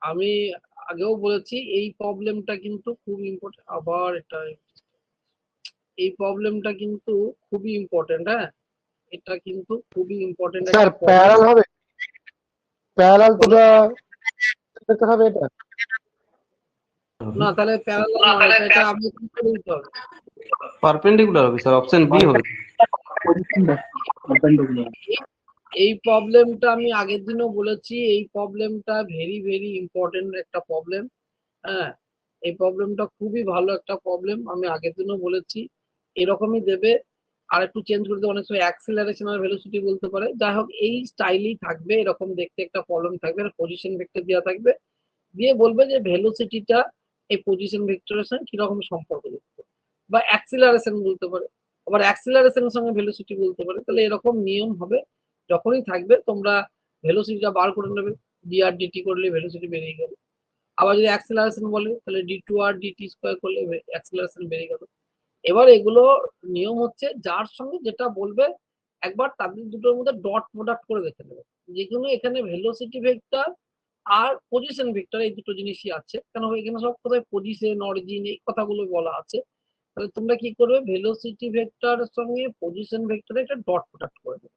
আমি আগেও বলেছি এই প্রবলেমটা কিন্তু খুব ইম্পর্টেন্ট। আবার এটা এই প্রবলেমটা কিন্তু খুবই ইম্পর্টেন্ট। হ্যাঁ, এটা কিন্তু খুবই ইম্পর্টেন্ট স্যার একটা প্রবলেম। প্যারালাল হবে, প্যারালাল তো দেখতে হবে এটা। না তাহলে প্যারালাল নয়, এটা আমি কি করে দিতে হবে? পারপেন্ডিকুলার হবে স্যার, অপশন বি হবে। এই প্রবলেমটা আমি আগের দিনও বলেছি, এই প্রবলেমটা ভেরি ভেরি ইম্পর্টেন্ট একটা প্রবলেম। হ্যাঁ, এই প্রবলেমটা খুবই ভালো একটা প্রবলেম, আমি আগের দিনও বলেছি। এরকমই দেবে, আর একটু চেঞ্জ করে দেবে, অনেক সময় অ্যাক্সিলারেশন আর ভেলোসিটি বলতে পারে। যাই হোক, এই স্টাইলেই থাকবে, এরকম দেখতে একটা প্রবলেম থাকবে, পজিশন ভেক্টর দেওয়া থাকবে, দিয়ে বলবে যে ভেলোসিটিটা এই পজিশন ভেক্টরের সঙ্গে কিরকম সম্পর্কযুক্ত, বা অ্যাক্সিলারেশন বলতে পারে, আবার অ্যাক্সিলারেশনের সঙ্গে ভেলোসিটি বলতে পারে। তাহলে এরকম নিয়ম হবে, যখনই থাকবে তোমরা ভেলোসিটিটা বার করে নেবে, ডিআর ডিটি করলে ভেলোসিটি বেরিয়ে গেল। আবার যদি অ্যাক্সিলারেশন বলে তাহলে ডি2 আর ডিটি স্কয়ার করলে অ্যাক্সিলারেশন বেরিয়ে গেল। এবার এগুলো নিয়ম হচ্ছে যার সঙ্গে যেটা বলবে একবার তাদের দুটোর মধ্যে ডট প্রোডাক্ট করে দেখে নেবে। যেগুলো এখানে ভেলোসিটি ভেক্টর আর পজিশন ভেক্টর এই দুটো জিনিসই আছে, কেন এখানে সব কোথায় পজিশন অরিজিন এই কথাগুলো বলা আছে। তাহলে তোমরা কি করবে, ভেলোসিটি ভেক্টরের সঙ্গে পজিশন ভেক্টরে একটা ডট প্রোডাক্ট করে দেবে।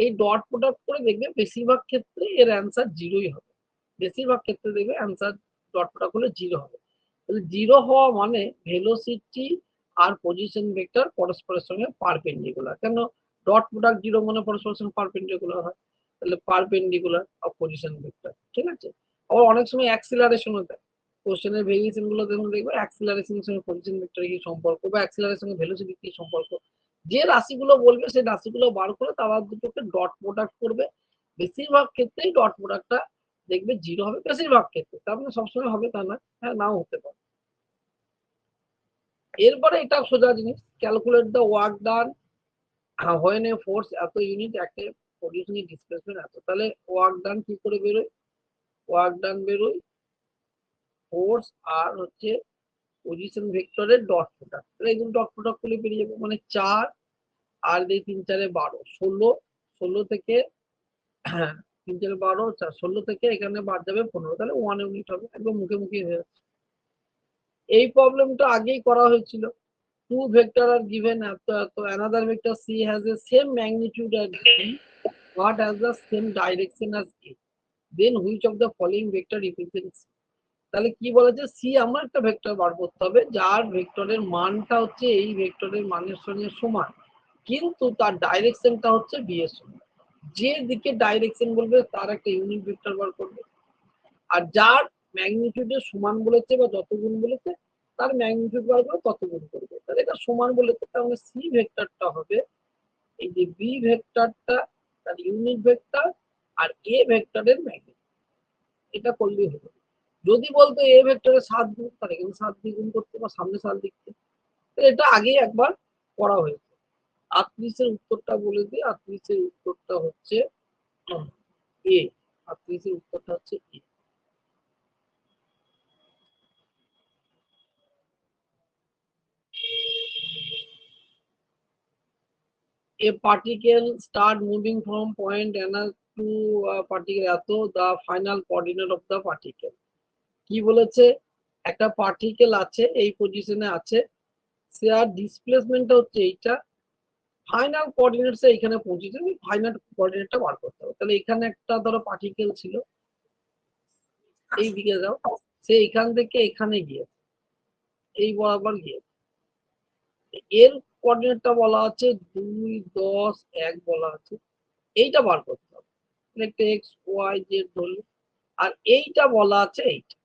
এই ডট প্রোডাক্ট করে দেখবে বেশিরভাগ ক্ষেত্রে এর অ্যান্সার জিরোই হবে। বেশিরভাগ ক্ষেত্রে দেখবে অ্যান্সার ডট প্রোডাক্ট হলে জিরো হবে। তাহলে জিরো হওয়া মানে ভেলোসিটি আর পজিশন ভেক্টর পরস্পরের সঙ্গে পারপেন্ডিকুলার। কেন ডট প্রোডাক্ট জিরো মানে পরস্পরের সঙ্গে পারপেন্ডিকুলার হয়, তাহলে পারপেন্ডিকুলার অফ পজিশন ভেক্টর। ঠিক আছে। আবার অনেক সময় অ্যাক্সিলারেশনও দেয়, কোশ্চেনের ভেরিয়েশন গুলো দেখুন, দেখবে অ্যাক্সিলারেশনের সঙ্গে পজিশন ভেক্টরের কি সম্পর্ক, বা অ্যাক্সিলারেশনের সঙ্গে ভেলোসিটি কি সম্পর্ক। যে রাশিগুলো বলবে সেই রাশিগুলো বার করে তারা দুটোকে ডট প্রোডাক্ট করবে। বেশিরভাগ ক্ষেত্রেই ডট প্রোডাক্টটা দেখবে জিরো হবে, বেশিরভাগ ক্ষেত্রে, তার মানে সবসময় হবে তা না, হ্যাঁ নাও হতে পারে। এরপরে এটা সোজা জিনিস, calculate the work done when a force এত ইউনিট একটা পজিশনে ডিসপ্লেসমেন্ট এত। তাহলে ওয়ার্ক ডান কি করে বেরোয়, ওয়ার্ক ডান বেরোয় ফোর্স আর হচ্ছে পজিশন ভেক্টরের ডট প্রোডাক্ট। তাহলে এই ডট প্রোডাক্ট করলে বেরিয়ে যাবে, মানে 4 আর 3 4 12 16, 16 থেকে 3 4 12 4 16 থেকে এখানে বাদ যাবে 15, তাহলে 1 ইউনিট হবে, একদম মুখে মুখে হয়ে যাচ্ছে। এই প্রবলেমটা আগেই করা হয়েছিল। Two vector are given so another vector C has the same magnitude as D but has the same direction as A. Then which of the following vector represents? তাহলে কি বলেছে, সি আমার একটা ভেক্টর বার করতে হবে যার ভেক্টরের মানটা হচ্ছে এই ভেক্টরের মানের সঙ্গে সমান, কিন্তু তার ডাইরেকশনটা হচ্ছে বি এর সঙ্গে। যে দিকে ডাইরেকশন বলবে তার একটা ইউনিট ভেক্টর বার করবে, আর যার ম্যাগনিটিউডের সমান বলেছে বা যত গুণ বলেছে তার ম্যাগনিটিউড বার করে তত গুণ করবে। তাহলে এটা সমান বলেছে, তাহলে সি ভেক্টরটা হবে এই যে বি ভেক্টরটা তার ইউনিট ভেক্টর আর এ ভেক্টরের ম্যাগনিটিউড, এটা করলেই হবে। যদি বলতো এ ভেক্টরের 7 গুণ, তাহলে এখানে 7 দিয়ে গুণ করতে বা সামনে 7 লিখতে। এটা আগেই একবার করা হয়েছে। 38 উত্তরটা বলে দিই, 38 উত্তরটা হচ্ছে এ। 38 উত্তরটা হচ্ছে এ। A particle start moving from point n to particle এত the final coordinate of the particle। কি বলেছে, একটা পার্টিকেল আছে এই পজিশনে আছে, সে আর ডিসপ্লেসমেন্টটা হচ্ছে এইটা, ফাইনাল কোঅর্ডিনেটস এখানে পৌঁছেছে, ফাইনাল কোঅর্ডিনেটটা বার করতে হবে। তাহলে এখানে একটা ধরো পার্টিকেল ছিল, এই দিকে যাও, সে এখান থেকে এখানে গিয়েছে, এই বরাবর গিয়েছে, এর কোঅর্ডিনেটটা বলা আছে 2 10 1 বলা আছে, এইটা বার করতে হবে। একটা এক্স ওয়াই জেড ধরলে, আর এইটা বলা আছে এইটা,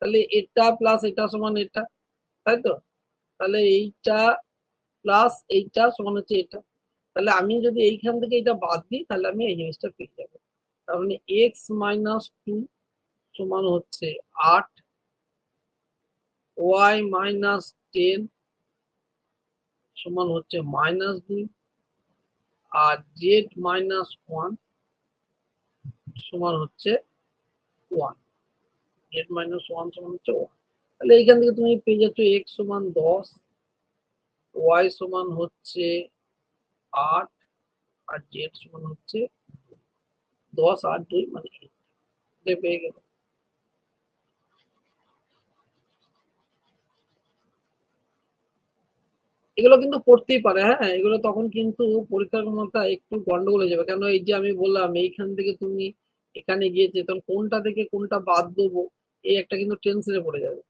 তাহলে এটা প্লাস এটা সমান এটা, তাই তো। তাহলে এইটা প্লাস এইটা সমান হচ্ছে এটা। তাহলে আমি যদি এইখান থেকে এটা বাদ দিই তাহলে আমি এই জিনিসটা পেয়ে যাবো। তার মানে এক্স মাইনাস 2 সমান হচ্ছে 8, ওয়াই মাইনাস 10 সমান হচ্ছে -2, আর জেড মাইনাস 1 সমান হচ্ছে 1। জেড মাইনাস 1 সমান হচ্ছে 1। তাহলে এইখান থেকে তুমি পেয়ে যাচ্ছ এক্স সমান 10, ওয়াই সমান হচ্ছে 8, আর জেড সমান হচ্ছে 10 আর 2 মানে 8 পেয়ে গেল। এগুলো কিন্তু পড়তেই পারে, হ্যাঁ, এগুলো তখন কিন্তু পরীক্ষার মাথায় একটু গন্ডগোল হয়ে যাবে। কেন এই যে আমি বললাম এইখান থেকে তুমি এখানে গিয়েছে, তখন কোনটা থেকে কোনটা বাদ দেবো এই একটা কিন্তু টেনশনে পড়ে যাবে।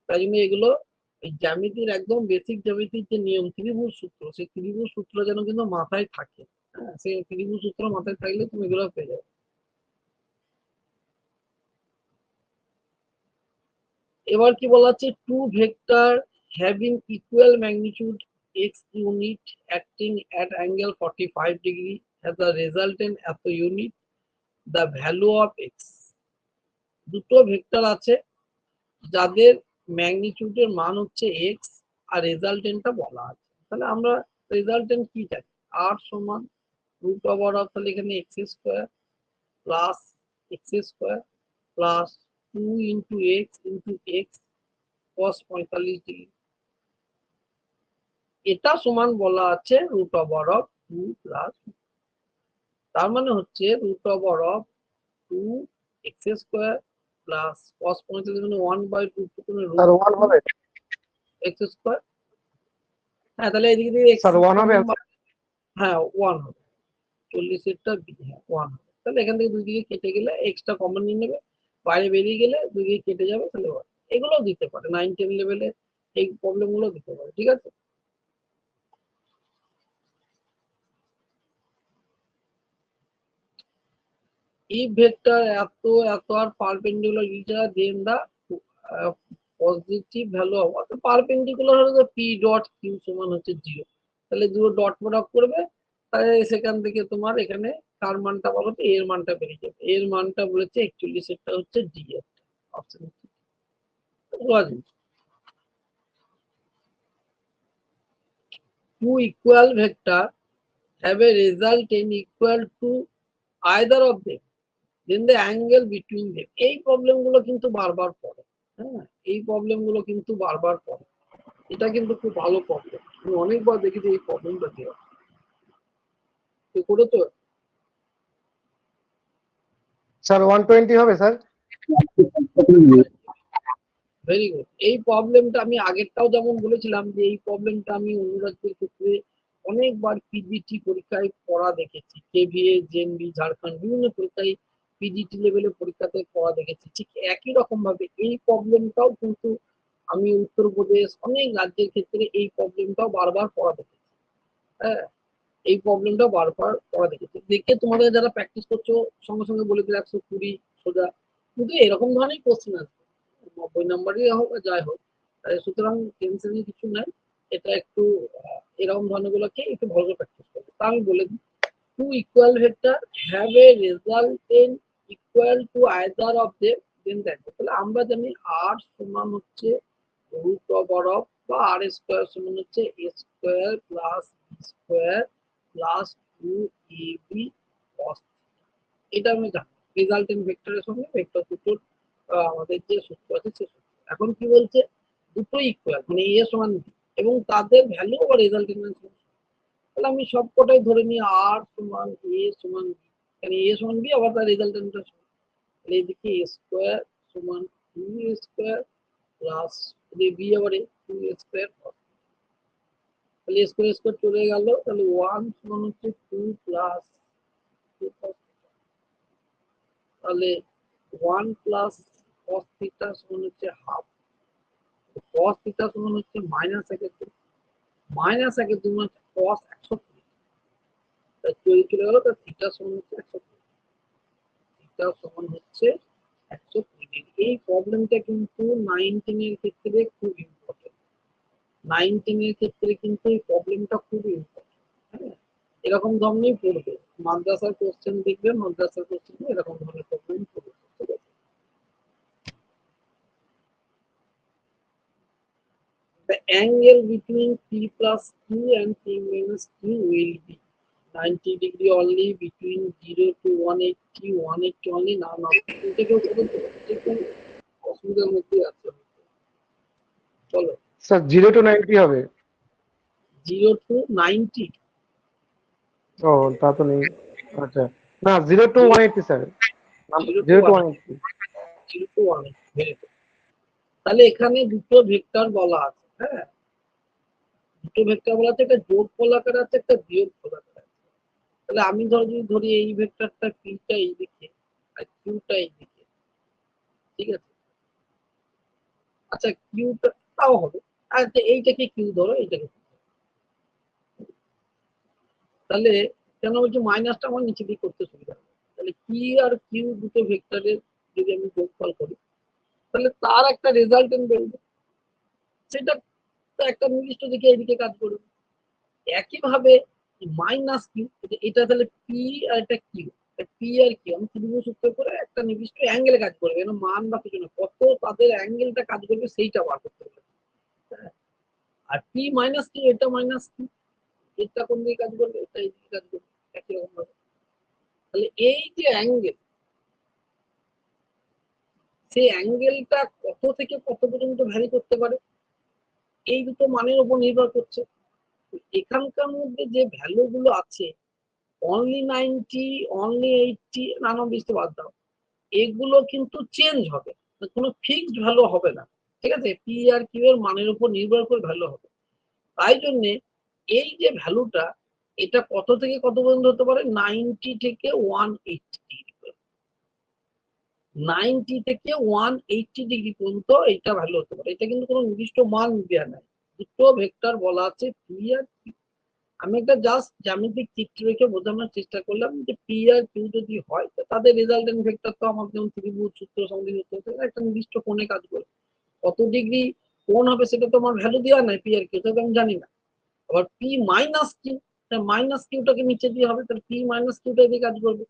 তাই জন্য এগুলো এই জ্যামিতির একদম বেসিক জ্যামিতির যে নিয়ম ত্রিভুজ সূত্র, সেই ত্রিভুজ সূত্র যেন কিন্তু মাথায় থাকে। হ্যাঁ, সেই ত্রিভুজ সূত্র মাথায় থাকলে তুমি এগুলো পেয়ে যাবে। এবার কি বলা হচ্ছে, two vector having equal magnitude X unit acting at angle 45 degree has the resultant এত unit, the value of X. দুটো ভেক্টর আছে যাদের ম্যাগনিটিউডের মান হচ্ছে এক্স আর রেজাল্টেন্টটা বলা আছে। তাহলে আমরা রেজাল্টেন্ট কি জানি, আর সমান রুট ওভার অফ, তাহলে এখানে x square plus x square plus 2 into x cos 45 degree, এটা সমান বলা আছে রুট ওভার অফ 2 প্লাস, তার মানে হচ্ছে root over of 2 X square plus cos 45 মানে 1/2 রুট স্যার 1 হবে এক্স স্কোয়ার। হ্যাঁ, তাহলে এদিকে দিয়ে এক্স, স্যার 1 হবে হ্যাঁ 1 হবে, 40 এরটা বি, হ্যাঁ 1 হবে। তাহলে এখান থেকে দুই দিকে কেটে গেলে এক্সটা কমন নিয়ে নেবে, বাইরে বেরিয়ে গেলে দুই দিকে কেটে যাবে, তাহলে 1। এগুলোও দিতে পারে 9 10 লেভেলে, এই প্রবলেম গুলো দিতে পারে, ঠিক আছে। if vector এত এত আর perpendicular each other then the positive value of অর্থাৎ পারপেন্ডিকুলার হলে তো পি ডট কিউ সমান হচ্ছে 0, তাহলে দুটো ডট প্রোডাক্ট করবে, তাহলে সেখান থেকে তোমার এখানে কার মানটা বলো তো, এর মানটা বেরিয়ে যাবে। এর মানটা বলেছে 41, এরটা হচ্ছে ডি এর option. Two equal vector have a resultant equal to either of them then the angle between them, এই প্রবলেম গুলো কিন্তু বারবার পড়ে। হ্যাঁ, এই প্রবলেম গুলো কিন্তু বারবার পড়ে, এটা কিন্তু খুব ভালো প্রবলেম, আমি অনেকবার দেখেছি এই প্রবলেমটা দেওয়া করে তো। স্যার 120 হবে স্যার ভেরি গুড, এই প্রবলেমটা আমি আগেরটাও যেমন বলেছিলাম যে এই প্রবলেমটা আমি অনুরাগের ক্ষেত্রে অনেকবার পিজিটি পরীক্ষায় পড়া দেখেছি, কেভিএ জেএনবি ঝাড়খণ্ড বিভিন্ন পরীক্ষায় পিজিটি লেভেলের পরীক্ষাতে পড়া দেখেছি। ঠিক একই রকম ভাবে এই প্রবলেমটাও কিন্তু আমি উত্তরপ্রদেশ অনেক রাজ্যের ক্ষেত্রে এই প্রবলেমটাও বারবার পড়া দেখেছি। হ্যাঁ, এই প্রবলেমটা বারবার পড়া দেখেছি, দেখে তোমাদের যারা প্র্যাকটিস করছো সঙ্গে সঙ্গে বলে দিলে 120 সোজা, কিন্তু এরকম ধরনের কোশ্চেন আসবে 90 নাম্বারই হোক আর যাই হোক, সুতরাং টেনশনের কিছু নাই। এটা একটু এরকম ধরনের গুলোকে একটু ভালো করে প্র্যাকটিস করবে। তা আমি বলে দিই, two equal vector have a resultant equal to either of them then দেখো, তাহলে আমরা জানি আর সমান হচ্ছে রুট ওভার অফ বা আর স্কোয়ার সমান হচ্ছে A square plus B square plus 2ab cos, এটা আমি জানি রেজাল্টেন্ট ভেক্টরের সঙ্গে ভেক্টর দুটোর আমাদের যে সূত্র আছে সে সূত্র। এখন কি বলছে, দুটো ইকুয়াল মানে এ সমান বি এবং তাদের ভ্যালু বা রেজাল্টেন্ট মান সমান, তাহলে আমি সবকটাই ধরে নিই আর সমান এ সমান বি, এখানে এ সমান বি আবার তার রেজাল্টেন্টটা সমান, তাহলে এদিকে এ স্কোয়ার সমান 2a স্কোয়ার প্লাস বি আবার 2a স্কোয়ার, তাহলে স্কোয়ার স্কোয়ার চলে গেল, তাহলে 1 সমান হচ্ছে 2 প্লাস 2 cos, তাহলে 1 প্লাস cos থিটা সমান হচ্ছে হাফ, cos থিটা সমান হচ্ছে মাইনাস 1/2, মাইনাস 1/2 মানে cos 120, তাই চলে গেল, তার থিটা সমান হচ্ছে 120, থিটা সমান হচ্ছে 120 ডিগ্রি। এই প্রবলেমটা কিন্তু 19 এর ক্ষেত্রে খুব ইম্পর্টেন্ট, 19 এর ক্ষেত্রে কিন্তু এই প্রবলেমটা খুব ইম্পর্টেন্ট। হ্যাঁ, এরকম ধরনেরই পড়বে, মাদ্রাসার কোশ্চেন দেখবে, মাদ্রাসার কোশ্চেন এরকম ধরনের প্রবলেম পড়বে, ঠিক আছে। The angle between P plus Q and P minus Q will be 90 degree only between 0 to 180, 180 only, none of এটা কেউ অসুবিধার মধ্যে আছে, চলো স্যার 0 to 90 হবে 0 to 90, ও তা তো নেই আচ্ছা না 0 to 180 sir 0 to 0 to 180, 180 0 to 180, তাহলে এখানে দুটো ভেক্টর বলা আছে। হ্যাঁ, দুটো ভেক্টর বলা আছে, একটা যোগ গোলাকার আছে, একটা বিয়োগ গোলাকার আছে। তাহলে আমি যদি ধরি এই ভেক্টরটা পিটা এইদিকে আর কিউটা এইদিকে, ঠিক আছে? আচ্ছা কিউটা তাও হবে, আচ্ছা এইটাকে কিউ ধরো, এইটাকে তাহলে কেন বলছি মাইনাসটা আমার নিচে দিয়ে করতে সুবিধা হবে। তাহলে পি আর কিউ দুটো ভেক্টরের যদি আমি যোগফল করি তাহলে তার একটা রেজাল্টেন্ট বেরোবে, সেটা একটা নির্দিষ্ট দিকে এইদিকে কাজ করবে। একইভাবে মাইনাস কিউ, এটা তাহলে পি আর একটা কিউ, পি আর কিউ আমি ত্রিভুজ সূত্র করে একটা নির্দিষ্ট অ্যাঙ্গেলে কাজ করবে, মান বা কিছু না, কত তাদের অ্যাঙ্গেলটা কাজ করবে সেইটা বার করতে হবে। আর পি মাইনাস কিউ, এটা মাইনাস কিউ, এটা কোন দিকে কাজ করবে, এটা এই দিকে কাজ করবে একই রকম ভাবে। তাহলে এই যে অ্যাঙ্গেল, সেই অ্যাঙ্গেলটা কত থেকে কত পর্যন্ত ভ্যারি করতে পারে এই দুটো মানের উপর নির্ভর করছে। এখানকার মধ্যে যে ভ্যালু গুলো আছে অনলি 90, অনলি 80, নানা বুঝতে বাদ দাও, এগুলো কিন্তু চেঞ্জ হবে, কোনো ফিক্সড ভ্যালু হবে না, ঠিক আছে? পি আর কিউ এর মানের উপর নির্ভর করে ভ্যালু হবে। তাই জন্য এই যে ভ্যালুটা, এটা কত থেকে কত পর্যন্ত হতে পারে, 90 থেকে 180, 90 থেকে 180 ডিগ্রি পর্যন্ত এইটা ভ্যালু হতে পারে। এটা কিন্তু কোনো নির্দিষ্ট মান দেওয়া নাই, দুটো ভেক্টর বলা আছে পি আর কিউ। আমি একটা জাস্ট জ্যামিতিক চিত্র রেখে বোঝানোর চেষ্টা করলাম যে পি আর কিউ যদি হয় তাদের রেজাল্টেন্ট ভেক্টর তো আমার যেমন ত্রিভুজ সূত্র সমদ্বিজ একটা নির্দিষ্ট কোণে কাজ করে, কত ডিগ্রি কোণ হবে সেটা তো আমার ভ্যালু দেওয়া নাই পি আর কিউ, তো আমি জানি না। আবার পি মাইনাস কিউ, মাইনাস কিউটাকে নিচে দিয়ে হবে, তাহলে পি মাইনাস কিউটা দিয়ে কাজ করবে।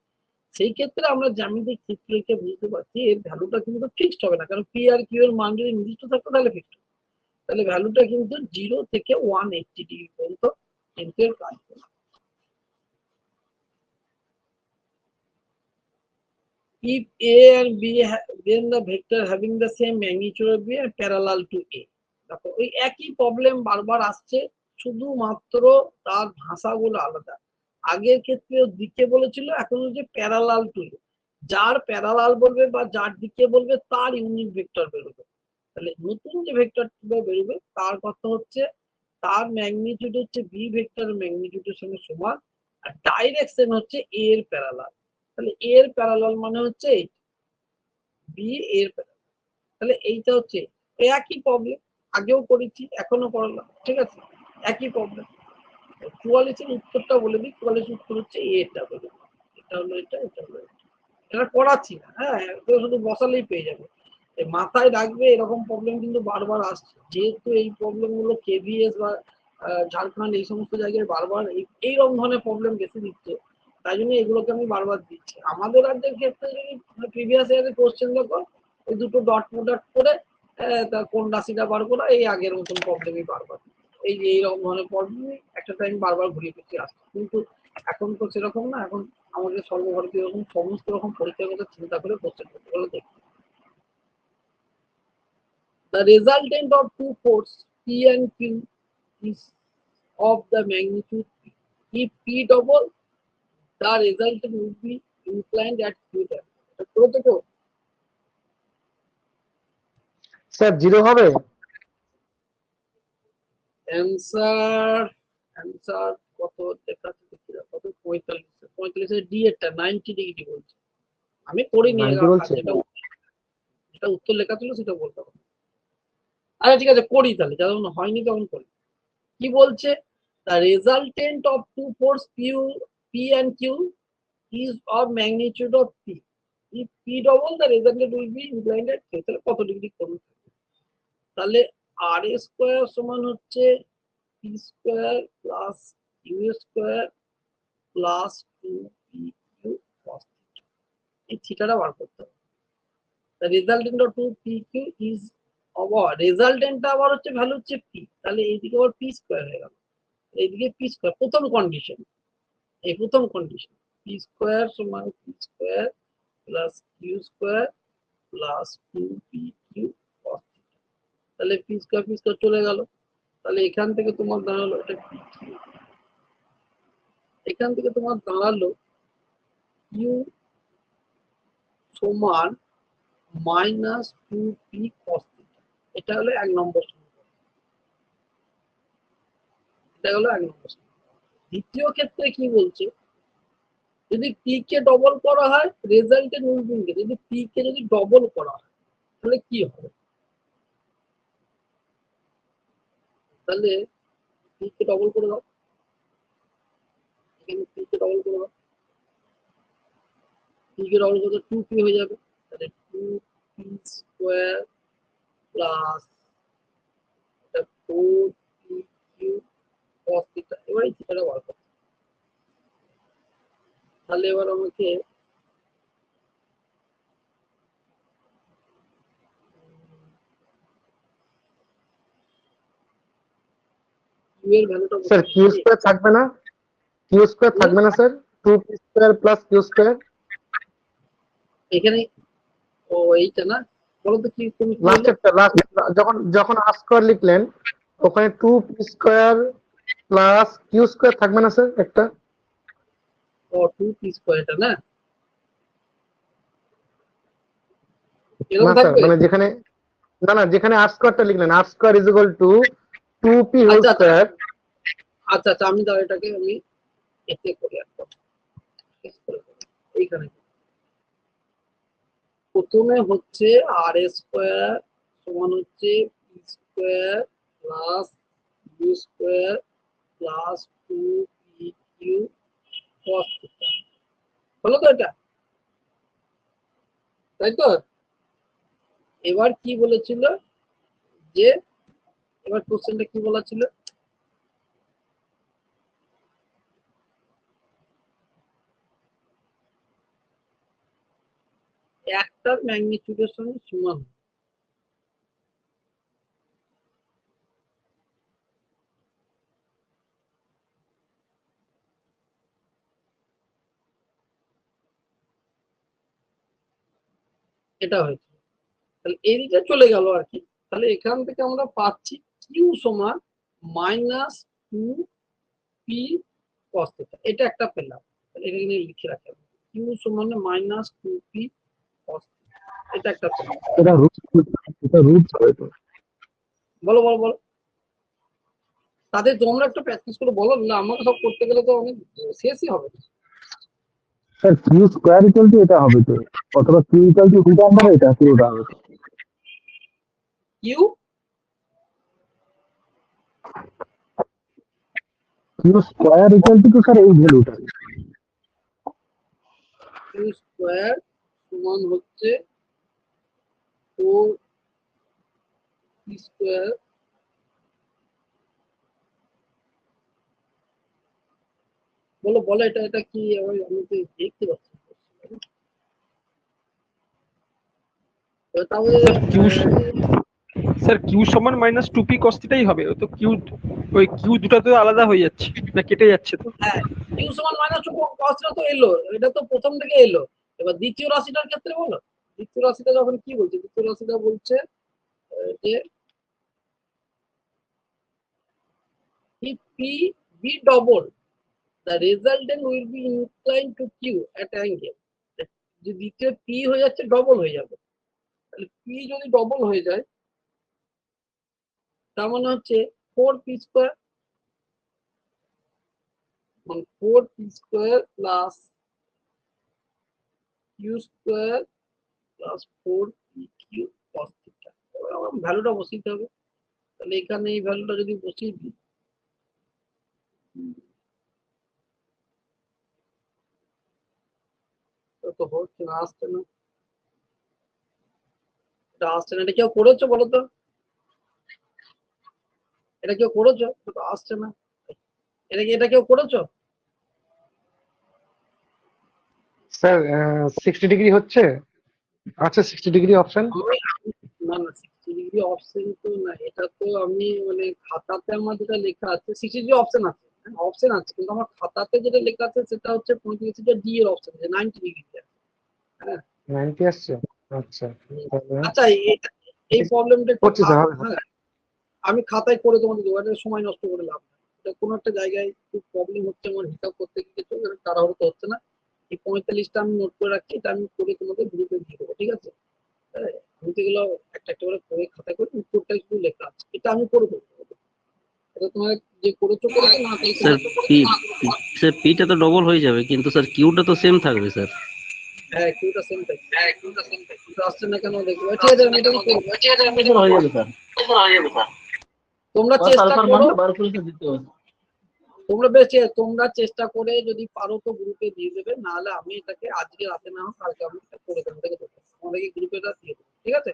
সেই ক্ষেত্রে আমরা জ্যামিতিক চিত্র রেখে বুঝতে পারছি এর ভ্যালুটা কিন্তু ফিক্সড হবে না, কারণ পি আর কিউ এর মান যদি নির্দিষ্ট থাকতো তাহলে ফিক্সড, তাহলে ভ্যালুটা কিন্তু 0 থেকে 180 ডিগ্রি পর্যন্ত কিন্তু এর কাজ করে। If A and B, then the vector having the same magnitude of B and parallel to A. দেখো ওই একই প্রবলেম বারবার আসছে, শুধুমাত্র তার ভাষাগুলো আলাদা। আগের ক্ষেত্রে দিকে বলেছিল, এখন হচ্ছে প্যারালাল টু এ, যার প্যারালাল বলবে বা যার দিকে বলবে তার ইউনিট ভেক্টর বেরোবে। তাহলে নতুন যে ভেক্টরটা বেরোবে তার কথা হচ্ছে তার ম্যাগনিটিউড হচ্ছে বি ভেক্টর ম্যাগনিটিউডের সঙ্গে সমান, আর ডাইরেকশন হচ্ছে এ এর প্যারালাল। তাহলে এ এর প্যারালাল মানে হচ্ছে বি এর প্যারালাল, তাহলে এইটা হচ্ছে একই প্রবলেম, আগেও করেছি এখনো করলাম, ঠিক আছে? একই প্রবলেম। 44 উত্তরটা বলে দিই, 44 উত্তর হচ্ছে এটা বলে, এটা হলো এটা, এটা হলো এটা। এটা করাচ্ছি না, হ্যাঁ শুধু বসালেই পেয়ে যাবে, মাথায় রাখবে এরকম প্রবলেম কিন্তু বারবার আসছে, যেহেতু এই প্রবলেম গুলো কেভিএস বা ঝাড়খণ্ড এই সমস্ত জায়গায় বারবার এইরকম ধরনের প্রবলেম বেশি দিচ্ছে, তাই জন্য এগুলোকে আমি বারবার দিচ্ছি। আমাদের রাজ্যের ক্ষেত্রে যদি প্রিভিয়াস ইয়ারের কোশ্চেন দেখো, এই দুটো ডট প্রোডাক্ট করে তার কোন রাশিটা বার করা, এই আগের মতন প্রবলেমই বারবার, এই যে এইরকম ধরনের প্রবলেম একটা টাইম বারবার ঘুরিয়ে ফিরিয়ে আসছে। কিন্তু এখন তো সেরকম না, এখন আমাদের সর্বভারতীয় এরকম সমস্ত রকম পরীক্ষার কথা চিন্তা করে কোশ্চেন করতে গেলে দেখি। The resultant of two forces P and Q is of the magnitude P. If P double, the resultant will be inclined at Q double. Sir 0 হবে? অ্যান্সার কত দেখাচ্ছে, কত 45 এর ডি এরটা 90 ডিগ্রি বলছে, আমি করিনি 90 বলছে। যেটা উত্তর লেখা ছিল সেটা বলতে হবে। আচ্ছা ঠিক আছে করি, তাহলে যখন হয়নি তখন করি। কি বলছে, the resultant of two forces P and Q is of magnitude of P. If P double, the resultant will be inclined at Q. তাহলে কত ডিগ্রি কোণ থাকবে, তাহলে আর এ স্কয়ার সমান হচ্ছে P square plus Q square plus two P Q cos theta, এই থিটাটা বার করতে হবে। the resultant of 2pq is আবার রেজাল্টেন্টটা আবার হচ্ছে ভ্যালু হচ্ছে পি, তাহলে এইদিকে আবার পি স্কয়ার হয়ে গেল, এইদিকে পি স্কয়ার প্রথম কন্ডিশন, এই প্রথম কন্ডিশন পি স্কয়ার সমান P square plus Q square plus two P Q cos theta, তাহলে পি স্কয়ার চলে গেল, তাহলে এখান থেকে তোমার দাঁড়ালো এটা পি কিউ, এখান থেকে তোমার দাঁড়ালো কিউ সমান মাইনাস 2পি কস থিটা, এটা হলো 1 নম্বর সমীকরণ। এটা হলো এক নম্বর। দ্বিতীয় ক্ষেত্রে কি বলছে, যদি পি কে ডবল করা হয় রেজাল্টের উইল বি, যদি পি কে যদি ডবল করা হয় তাহলে কি হবে, তাহলে পি কে ডবল করে দাও, এখানে পি কে ডবল করে দাও, পি কে ডবল করে 2p হয়ে যাবে, তাহলে 2p square plus 4pq cos theta. এবার এই থিটাটা বার করতে, তাহলে এবার আমাকে q এর ভ্যালুটা স্যার কিউ স্কোয়ার থাকবে না? কিউ স্কোয়ার থাকবে না sir? 2p square plus Q square এখানে, ও এইটা না, বলো তো কি তুমি কি বললে? লাস্টেরটা, লাস্ট যখন যখন আর স্কোয়ার লিখলেন ওখানে 2p square plus Q square থাকবে না স্যার একটা? ও 2p স্কয়ারটা না, না এরকম স্যার, থাকবে। মানে যেখানে, না না, যেখানে আর স্কোয়ারটা লিখলেন R square is equal to 2p whole আচ্ছা আচ্ছা স্কোয়ার। আচ্ছা আচ্ছা, আমি তাহলে এটাকে আমি এতে করি একদম, এইখানে প্রথমে হচ্ছে আর স্কোয়ার সমান হচ্ছে P square plus U square plus 2pq cos theta, হলো তো এটা, তাই তো? এবার কি বলেছিল যে, এবার কোশ্চেনটা কি বলা ছিল, একটার ম্যাগনিটিউডের সঙ্গে সমান, এটা হয়েছে। তাহলে এই দিকে চলে গেল আর কি, তাহলে এখান থেকে আমরা পাচ্ছি কিউ সমান মাইনাস 2p cos থিটা, এটা একটা পেলাম, তাহলে এটা এখানে লিখে রাখলাম, কিউ সমান মাইনাস 2p cos থিটা, এটা একটা পেলাম। এটা রুট, এটা রুট হবে তো। বলো বলো বলো, তাদের তোমরা একটু প্র্যাকটিস করে বলো না, আমাকে সব করতে গেলে তো অনেক শেষই হবে না। Sir Q square equal to এটা হবে তো, অথবা Q equal to root under এটা পুরোটা হবে তো। Q Q square equal to sir এই ভ্যালুটা। কিউ স্কোয়ার সমান হচ্ছে 4p স্কোয়ার, বলো বলো এটা এটা কি, আমি তো দেখতে পাচ্ছি না। তাহলে স্যার কিউ, স্যার কিউ সমান মাইনাস 2p cos থিটাই হবে, ও তো কিউ, ওই কিউ দুটো তো আলাদা হয়ে যাচ্ছে না, কেটে যাচ্ছে তো। হ্যাঁ, কিউ সমান মাইনাস টু কসটা তো এলো, এটা তো প্রথম থেকে এলো। এবার দ্বিতীয় রাশিটার ক্ষেত্রে বলো, দ্বিতীয় রাশিটা যখন কি বলছে, দ্বিতীয় রাশিটা বলছে যে if p be double the resultant will be inclined to q at angle, যে দ্বিতীয় p হয়ে যাচ্ছে ডবল হয়ে যাবে, তাহলে p যদি ডবল হয়ে যায় তার মানে হচ্ছে 4p স্কয়ার, মানে 4p square plus q square plus 4pq cos theta, আমার ভ্যালুটা বসাইতে হবে, তাহলে এখানে এই ভ্যালুটা যদি বসিয়ে দিই, তো হচ্ছে না, আসছে না, এটা আসছে না, এটা কেউ করেছো বলো তো, এটা কেউ করেছো? তো আসছে না, এটা কি, এটা কেউ করেছো? স্যার 60 ডিগ্রি হচ্ছে, আচ্ছা 60 ডিগ্রি অপশন। না না, 60 ডিগ্রি অপশন তো না, এটা তো আমি মানে খাতাতে আমার যেটা লেখা আছে 60 ডিগ্রি অপশন আছে, অপশন আছে, কিন্তু আমার খাতাতে যেটা লেখা আছে সেটা হচ্ছে 35 ডি এর অপশন আছে, 90 ডিগ্রি। হ্যাঁ, 90 আসছে, আচ্ছা তাহলে আচ্ছা এই প্রবলেমটা একটু করছি স্যার, থাক, হবে হবে। হ্যাঁ আমি খাতায় করে তোমাদের দেবো, এটা সময় নষ্ট করে লাভ নেই, এটা কোনো একটা জায়গায় খুব প্রবলেম হচ্ছে আমার হিসাব করতে গিয়ে, তো তাড়াহুড়ো তো হচ্ছে না, এই 45টা আমি নোট করে রাখছি, এটা আমি করে তোমাদের গ্রুপে দিয়ে দেবো, ঠিক আছে? হ্যাঁ, আমি তো এগুলো একটা একটা করে খাতায় করে উত্তরটা শুধু লেখা আছে, এটা আমি করে দেবো, এটা তোমার যে করেছো করেছো, না করেছো স্যার না। পি স্যার পিটা তো ডবল হয়ে যাবে, কিন্তু স্যার কিউটা তো সেম থাকবে স্যার। হ্যাঁ কিউটা সেম টাইপ, কিন্তু আসছে না কেন দেখবো। ঠিক আছে আমি এটাকে করবো। হয়ে যাবে স্যার। তোমরা বাস চেষ্টা আলফার করো, মানটা বার করে তো দিতে হবে। তোমরা চেষ্টা করে যদি পারো তো গ্রুপে দিয়ে দেবে, নাহলে আমি এটাকে আজকে রাতে না হোক কালকে আমি এটা করে দেবো, থেকে দেবো আমাদেরকে গ্রুপে এটা দিয়ে দেবো, ঠিক আছে।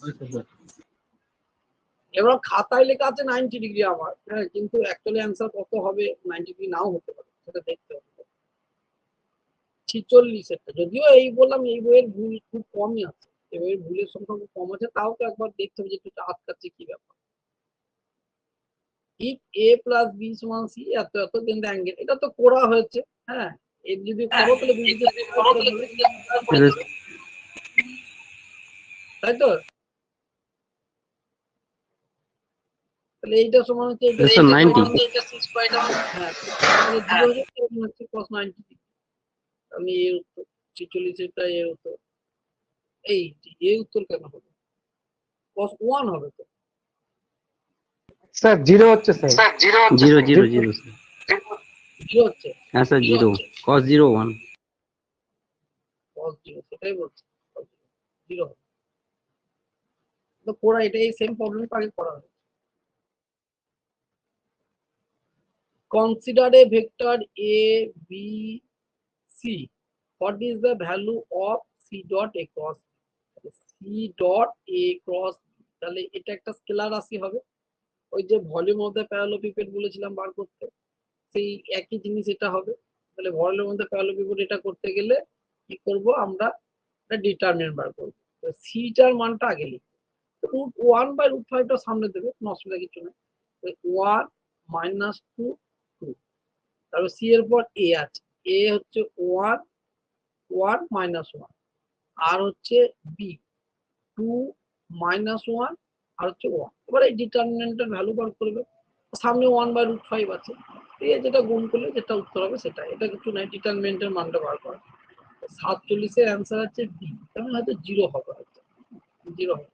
আচ্ছা স্যার। এবার খাতায় লেখা আছে 90 ডিগ্রি আমার, হ্যাঁ, কিন্তু অ্যাকচুয়ালি অ্যান্সার কত হবে 90 ডিগ্রি নাও হতে পারে, সেটা দেখতে হবে। 46 এটা, যদিও এই বললাম এই বইয়ের ভুল খুব কমই আছে, এই বইয়ের ভুলের সংখ্যা খুব কম আছে, তাও তো একবার দেখতে হবে যে একটু আটকাচ্ছে কি ব্যাপার। if a plus b সমান c, এত এত কিন্তু অ্যাঙ্গেল, এটা তো করা হয়েছে। হ্যাঁ, এর যদি করো তাহলে বুঝতে তাই তো। তাহলে এইটা সমান হচ্ছে এটা স্যার 90। হ্যাঁ, তাহলে 0 হচ্ছে এরকম হচ্ছে cos 90 ডিগ্রি। আমি এর উত্তর 46 এটা এর উত্তর, এই এর উত্তর কেন হবে, cos 1 হবে তো। স্যার 0 হচ্ছে স্যার। 0 0 0 স্যার। 0 হচ্ছে, হ্যাঁ স্যার 0 cos 0 1। cos 0, সেটাই বলছি, cos 0 হবে তো। করা এটা এই সেম প্রবলেম আগে করা হবে। Consider a vector a b c, what is the value of c dot a cross c dot a cross b? তাহলে এটা একটা স্কেলার রাশি হবে, ওই যে ভলিউম অফ দ্য প্যারালোপিপেড বলেছিলাম বার করতে, সেই একই জিনিস এটা হবে। তাহলে ভলিউম অফ দ্য প্যারালোপিপেড এটা করতে গেলে কি করব আমরা, এটা ডিটারমিনেন্ট বার করবো। তো সিটার মানটা আগে লিখবো, √1/√5টা সামনে দেবে, কোনো অসুবিধা কিছু নেই। 1 মাইনাস 2 2, তারপর সি এর পর এ আছে, এ হচ্ছে 1 1 মাইনাস 1, আর হচ্ছে বি 2 মাইনাস 1, আর হচ্ছে 1। এবার এই ডিটারমিনেন্টের ভ্যালু বার করবে, সামনে 1/√5 আছে, এই যেটা গুণ করলে যেটা উত্তর হবে সেটা, এটা কিছু নাই, ডিটারমিনেন্টের মানটা বার করা। 47 এর অ্যান্সার আছে বি, তাহলে হয়তো 0 হবে, হয়তো 0 হবে।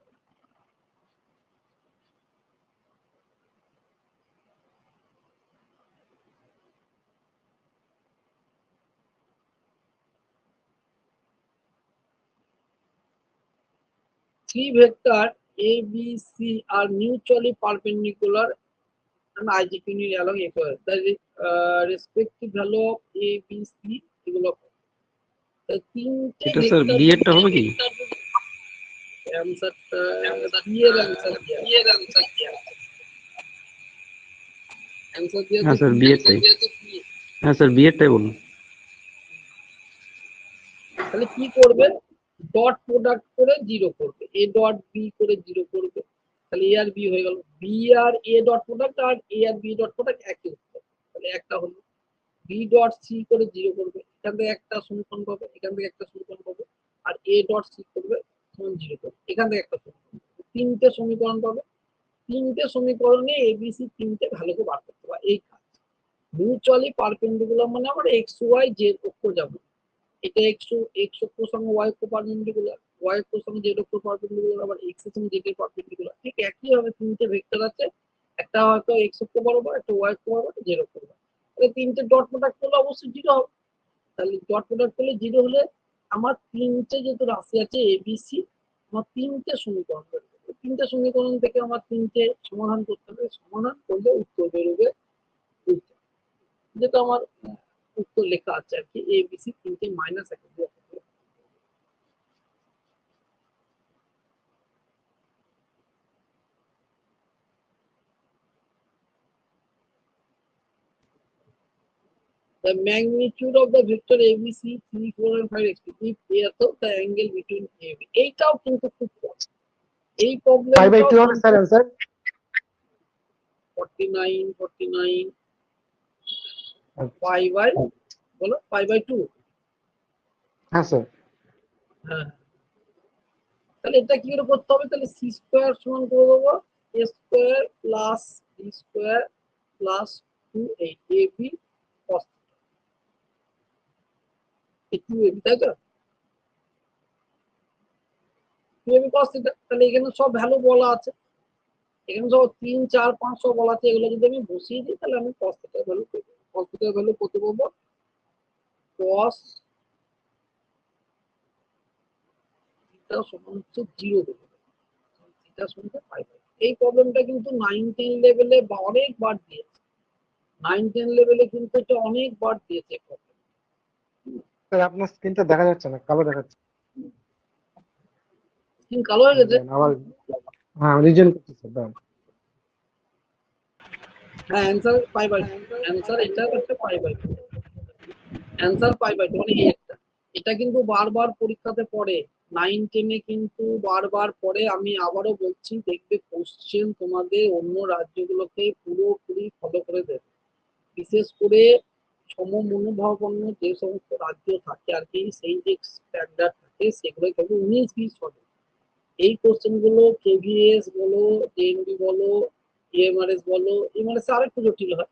Three vector A, B, C are mutually perpendicular and isoclinear along equal. The respective value of A, B, C এগুলো তিনটে এটা স্যার ভেক্টর বি এরটা হবে কি? অ্যান্সারটা বি এর অ্যান্সার দিয়ে হ্যাঁ আছে স্যার বি এরটাই। হ্যাঁ স্যার বি এরটাই বলুন। তাহলে কি করবে, ডট প্রোডাক্ট করে 0 করবে, এ ডট বি করে 0 করবে, তাহলে এ আর বি হয়ে গেল। বি আর এ ডট প্রোডাক্ট আর এ আর বি ডট প্রোডাক্ট একই উত্তর, তাহলে একটা হলো। বি ডট সি করে 0 করবে, এখান থেকে একটা সমীকরণ পাবে, এখান থেকে একটা সমীকরণ পাবে, আর এ ডট সি করবে সমান 0 করবে, এখান থেকে একটা সমীকরণ, তিনটে সমীকরণ পাবে। তিনটে সমীকরণে এবিসি তিনটে ভ্যালুকে বার করতে পারে। এই কাজ মিউচুয়ালি পারপেন্ডিকুলার মানে আমরা এক্স ওয়াই জেড অক্ষ যাবো, এটা এক্স অক্ষর সঙ্গে ওয়াই অক্ষ পারপেন্ডিকুলার, ওয়াই অক্ষর সঙ্গে জেড অক্ষ পারপেন্ডিকুলার, আবার এক্স এর সঙ্গে জেড এর পারপেন্ডিকুলার, ঠিক একই ভাবে তিনটে ভেক্টর আছে, একটা হয়তো এক্স অক্ষ বরাবর, একটা ওয়াই অক্ষ বরাবর, একটা জেড অক্ষ বরাবর, তাহলে তিনটে ডট প্রোডাক্ট করলে অবশ্যই 0 হবে। তাহলে ডট প্রোডাক্ট করলে 0 হলে আমার তিনটে যেহেতু রাশি আছে এবিসি, আমার তিনটে সমীকরণ বেরোবে, তিনটে সমীকরণ থেকে আমার তিনটে সমাধান করতে হবে, সমাধান করলে উত্তর বেরোবে উত্তর, যেটা আমার উত্তর লেখা আছে আর কি, এবিসি তিনটে মাইনাস একটা দিয়ে। The magnitude of the vector ABC 3, 4 and 5 x if A তো the angle between AB, এইটাও কিন্তু খুব কম, এই 5/2 হবে স্যার প্রবলেমটাও অ্যান্সার। 49 49 5/, বলো 5/2। হ্যাঁ স্যার। হ্যাঁ, তাহলে এটা কি করে করতে হবে, তাহলে সি স্কোয়ার সমান করে দেবো A square plus B square plus 2a AB cos 2ab, তাই তো 2ab cos, তাহলে এখানে সব ভ্যালু বলা আছে, এখানে সব 3 4 5 সব বলা আছে, এগুলো যদি আমি বসিয়ে দিই তাহলে আমি cos থিটার ভ্যালু পেয়ে যাবো। cos থিটার ভ্যালু কত পাবো? cos থিটা সমান হচ্ছে 0 দেবো, থিটা সমান পাই। এই প্রবলেমটা কিন্তু 9 10 লেভেলে অনেকবার দিয়েছে, 9 10 লেভেলে কিন্তু এটা অনেকবার দিয়েছে প্রবলেম। স্যার আপনার স্ক্রিনটা দেখা যাচ্ছে না, কালো দেখাচ্ছে। স্ক্রিন কালো হয়ে গেছে। আবার হ্যাঁ রিজেন করছি স্যার, দাঁড়ান। হ্যাঁ, অ্যান্সার পাই বাই, অ্যান্সার এটা হচ্ছে pi by, answer pi by মানে এই একটা। এটা কিন্তু বারবার পরীক্ষাতে পড়ে, 9 10 এ কিন্তু বারবার পড়ে। আমি আবারও বলছি, দেখবে কোশ্চেন তোমাদের অন্য রাজ্যগুলোকে পুরোপুরি ফলো করে দেবে, বিশেষ করে সমমনোভাবাপন্ন যে সমস্ত রাজ্য থাকে আর কি, সেই যে স্ট্যান্ডার্ড থাকে সেগুলো কিন্তু 19-20 হবে। এই কোশ্চেন গুলো কেভিএস বলো, জেএনবি বলো, এমআরএস বলো, এমআরএস আর একটু জটিল হয়।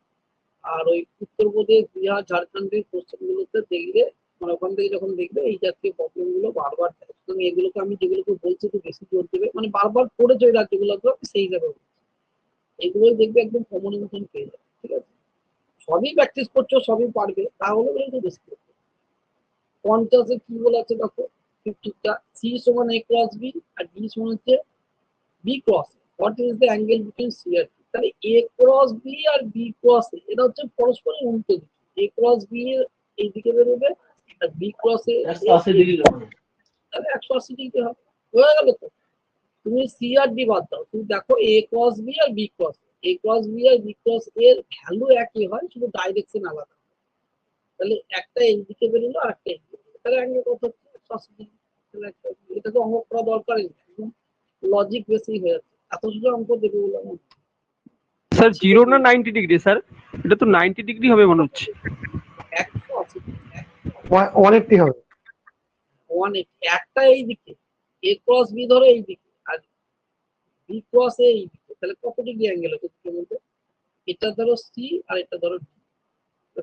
আর ওই উত্তরপ্রদেশ, বিহার, ঝাড়খণ্ডের কোশ্চেন গুলোতে দেখলে, মানে ওখান থেকে যখন দেখবে এই জাতীয় প্রবলেম গুলো বারবার দেয়, সুতরাং এগুলোকে আমি যেগুলোকে বলছি একটু বেশি জোর দেবে, মানে বারবার পড়েছে ওই রাজ্যগুলো, সেই হিসাবে এগুলোই দেখবে একদম কমন মতন পেয়ে যাবে। ঠিক আছে, সবই প্র্যাকটিস করছো, সবই পারবে, তাহলে একটু বেশি করবে। 50-এ কি বলে আছে দেখো, 50টা সি সমান এ ক্রস বি আর ডি সমান হচ্ছে B cross. What is the angle between C আর ডি? তাহলে এ ক্রস বি আর বি ক্রস এ, এটা হচ্ছে পরস্পরের উল্টো দিক। এ ক্রস বি এর এই দিকে বেরোবে আর বি ক্রস এ তাহলে 180 ডিগ্রি হবে। হয়ে গেল তো। তুমি সি আর ডি বাদ দাও, তুমি দেখো এ ক্রস বি আর বি ক্রস, এ ক্রস বি আর বি ক্রস এর ভ্যালু একই হয়, শুধু ডাইরেকশন আলাদা। তাহলে একটা এই দিকে বেরোলো আর একটা এই দিকে বেরোলো, তাহলে অ্যাঙ্গেল কত হচ্ছে? 180 ডিগ্রি। এটা তো অঙ্ক করা দরকারই নেই, লজিক বেশি হয়ে যাচ্ছে, এত সোজা অঙ্ক দেবে বলে আমার স্যার 0 না 90 ডিগ্রি স্যার? এটা তো 90 ডিগ্রি হবে মনে হচ্ছে। 180 180 হবে। 180, একটা এই দিকে এ ক্রস বি ধরো এই দিকে আর বি ক্রস এ এই দিকে, তাহলে কত ডিগ্রি অ্যাঙ্গেল হচ্ছে দুটোর মধ্যে? এটা ধরো সি আর এটা ধরো ডি,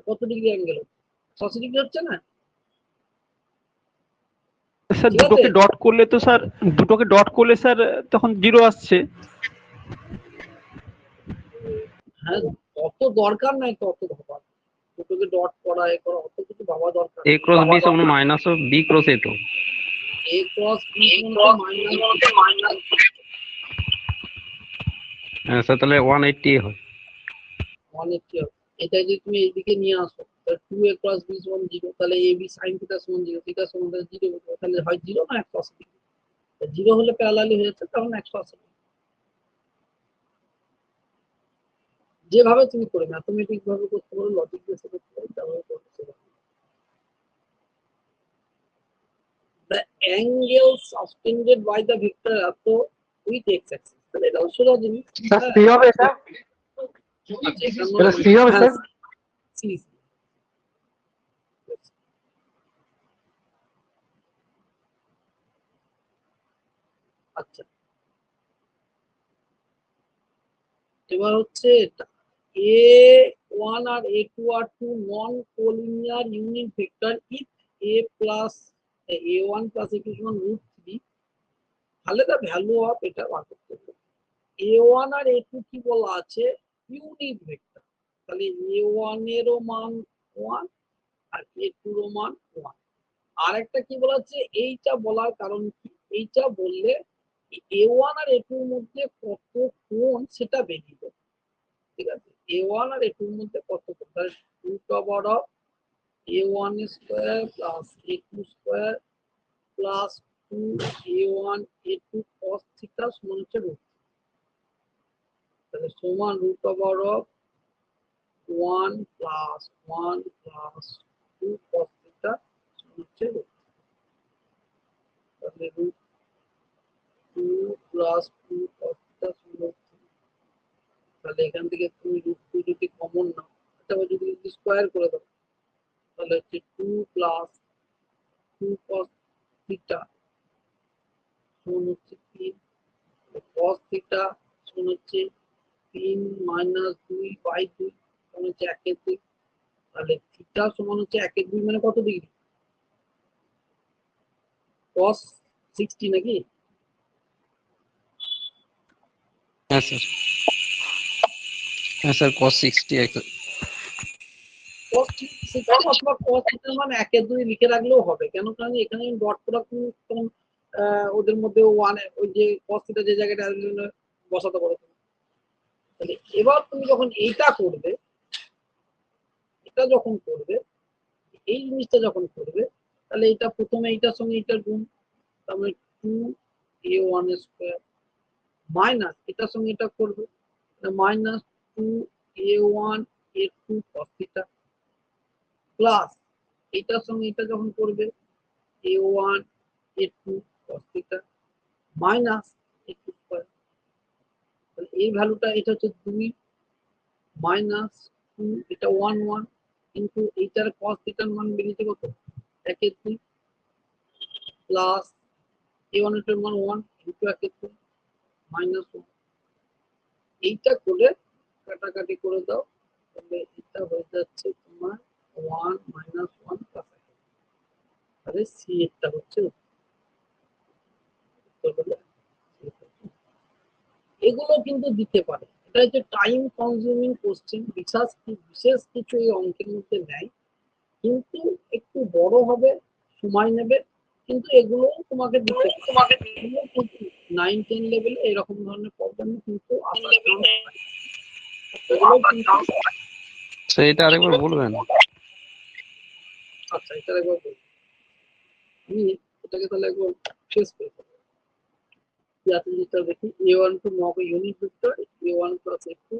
কত ডিগ্রি অ্যাঙ্গেল হচ্ছে? 180 ডিগ্রি হচ্ছে না? স্যার ঠিক আছে, দুটোকে ডট করলে তো স্যার, দুটোকে ডট করলে স্যার তখন 0 আসছে। হ্যাঁ, অত দরকার নাই তো, অত ভাবা, দুটোকে ডট করা এ করা অত কিছু ভাবা দরকার এ নেই। ক্রস বি সমান মাইনাস অফ বি ক্রস এ তো। এ ক্রস বি সমান মাইনাস, হ্যাঁ স্যার, তাহলে 180 হয়। 180 হবে। এটা যদি তুমি এইদিকে নিয়ে আসো, তাহলে 2a ক্রস b সমান 0, তাহলে ab sin থিটা সমান 0, থিটা সমান 0, তাহলে হয় 0 না 180 ডিগ্রি। 0 হলে প্যারালালি হয়ে যাচ্ছে, তখন 180 ডিগ্রি। যেভাবে তুমি করে ম্যাথমেটিক ভাবে করতে পারো, লজিক বেসে করতে পারো, যেভাবে করতে পারো। The angle subtended by the vector এত with x axis, তাহলে এটাও সোজা জিনিস। স্যার সি হবে এটা? আচ্ছা, এটা সি হবে স্যার? সি, আচ্ছা, এবার হচ্ছে এটা a1 আর a2 আর two non collinear unit vector if a plus a1 plus a2 সমান √3, তাহলে দ্য ভ্যালু অফ এটা বার করতে হবে। a1 আর a2 কি বলা আছে? ইউনিট ভেক্টর, তাহলে a1 এরও মান 1 আর a2 এরও মান 1। আর একটা কি বলা আছে? এইটা বলার কারণ কি, এইটা বললে a1 আর a2 এর মধ্যে কত কোণ সেটা বেরিয়ে যাবে। ঠিক আছে, a1 আর a2 এর মধ্যে কত কোণ, তাহলে √of a1 square plus a2 square plus 2a1 a2 cos theta সমান হচ্ছে √3, তাহলে সমান √of 1 plus 1 plus 2 cos theta সমান হচ্ছে √3, তাহলে √2 প্লাস 2 cos থিটা সমান, তাহলে এখান থেকে তুমি √2 যদি কমন নাও, অথবা যদি স্কয়ার করে দাও, তাহলে হচ্ছে 2 প্লাস 2 cos থিটা সমান হচ্ছে 3, cos থিটা সমান হচ্ছে 3 মাইনাস 2/2 সমান হচ্ছে 1/2, তাহলে থিটা সমান হচ্ছে 1/2 মানে কত ডিগ্রি? cos 60 নাকি? হ্যাঁ স্যার, হ্যাঁ স্যার cos 60 cos 60 অথবা cos থিটার মান 1-2 লিখে রাখলেও হবে, কেন কারণ এখানে ডট প্রোডাক্ট তখন ওদের মধ্যে ওয়ান ওই যে cos থিটা যে জায়গাটা বসাতে পারো। তাহলে এবার তুমি যখন এইটা করবে, এটা যখন করবে, এই জিনিসটা যখন করবে, তাহলে এটা প্রথমে এইটার সঙ্গে এইটার গুণ, তার মানে 2a1 স্কয়ার মাইনাস এটার সঙ্গে এটা করবে minus 2a1 a2 cos theta plus এটার সঙ্গে এটা যখন করবে a1 a2 cos theta minus a2 square. তাহলে এই ভ্যালুটা এটা হচ্ছে 2 মাইনাস 2, এটা 1 1 কিন্তু এইটার cos থিটার মান বেরিয়েছে কত 1/2 প্লাস a1 এর মান 1 ইনটু 1/2 মাইনাস 1। এইটা করে কাটাকাটি করে দাও, তাহলে এটা হয়ে যাচ্ছে তোমার 1 মাইনাস 1 প্লাস 1। তাহলে সি এরটা হচ্ছে উত্তর হলো C এর হচ্ছে। এগুলো কিন্তু দিতে পারে, এটা হচ্ছে টাইম কনজিউমিং কোশ্চেন, বিশেষ কিছু এই অঙ্কের মধ্যে নেয়, কিন্তু একটু বড় হবে, সময় নেবে, কিন্তু এগুলো তোমাকে দিতে তোমাকে 9-10 লেভেলে এরকম ধরনের প্রবলেম কিন্তু আসার চান্স থাকে। এগুলো কিন্তু স্যার এটা আরেকবার বলবেন? আচ্ছা এটা একবার বলবো, আমি এটাকে তাহলে একবার শেষ করে দেবো। জাতীয় জিনিসটা দেখি a1 two 9 unit vector a1 plus a2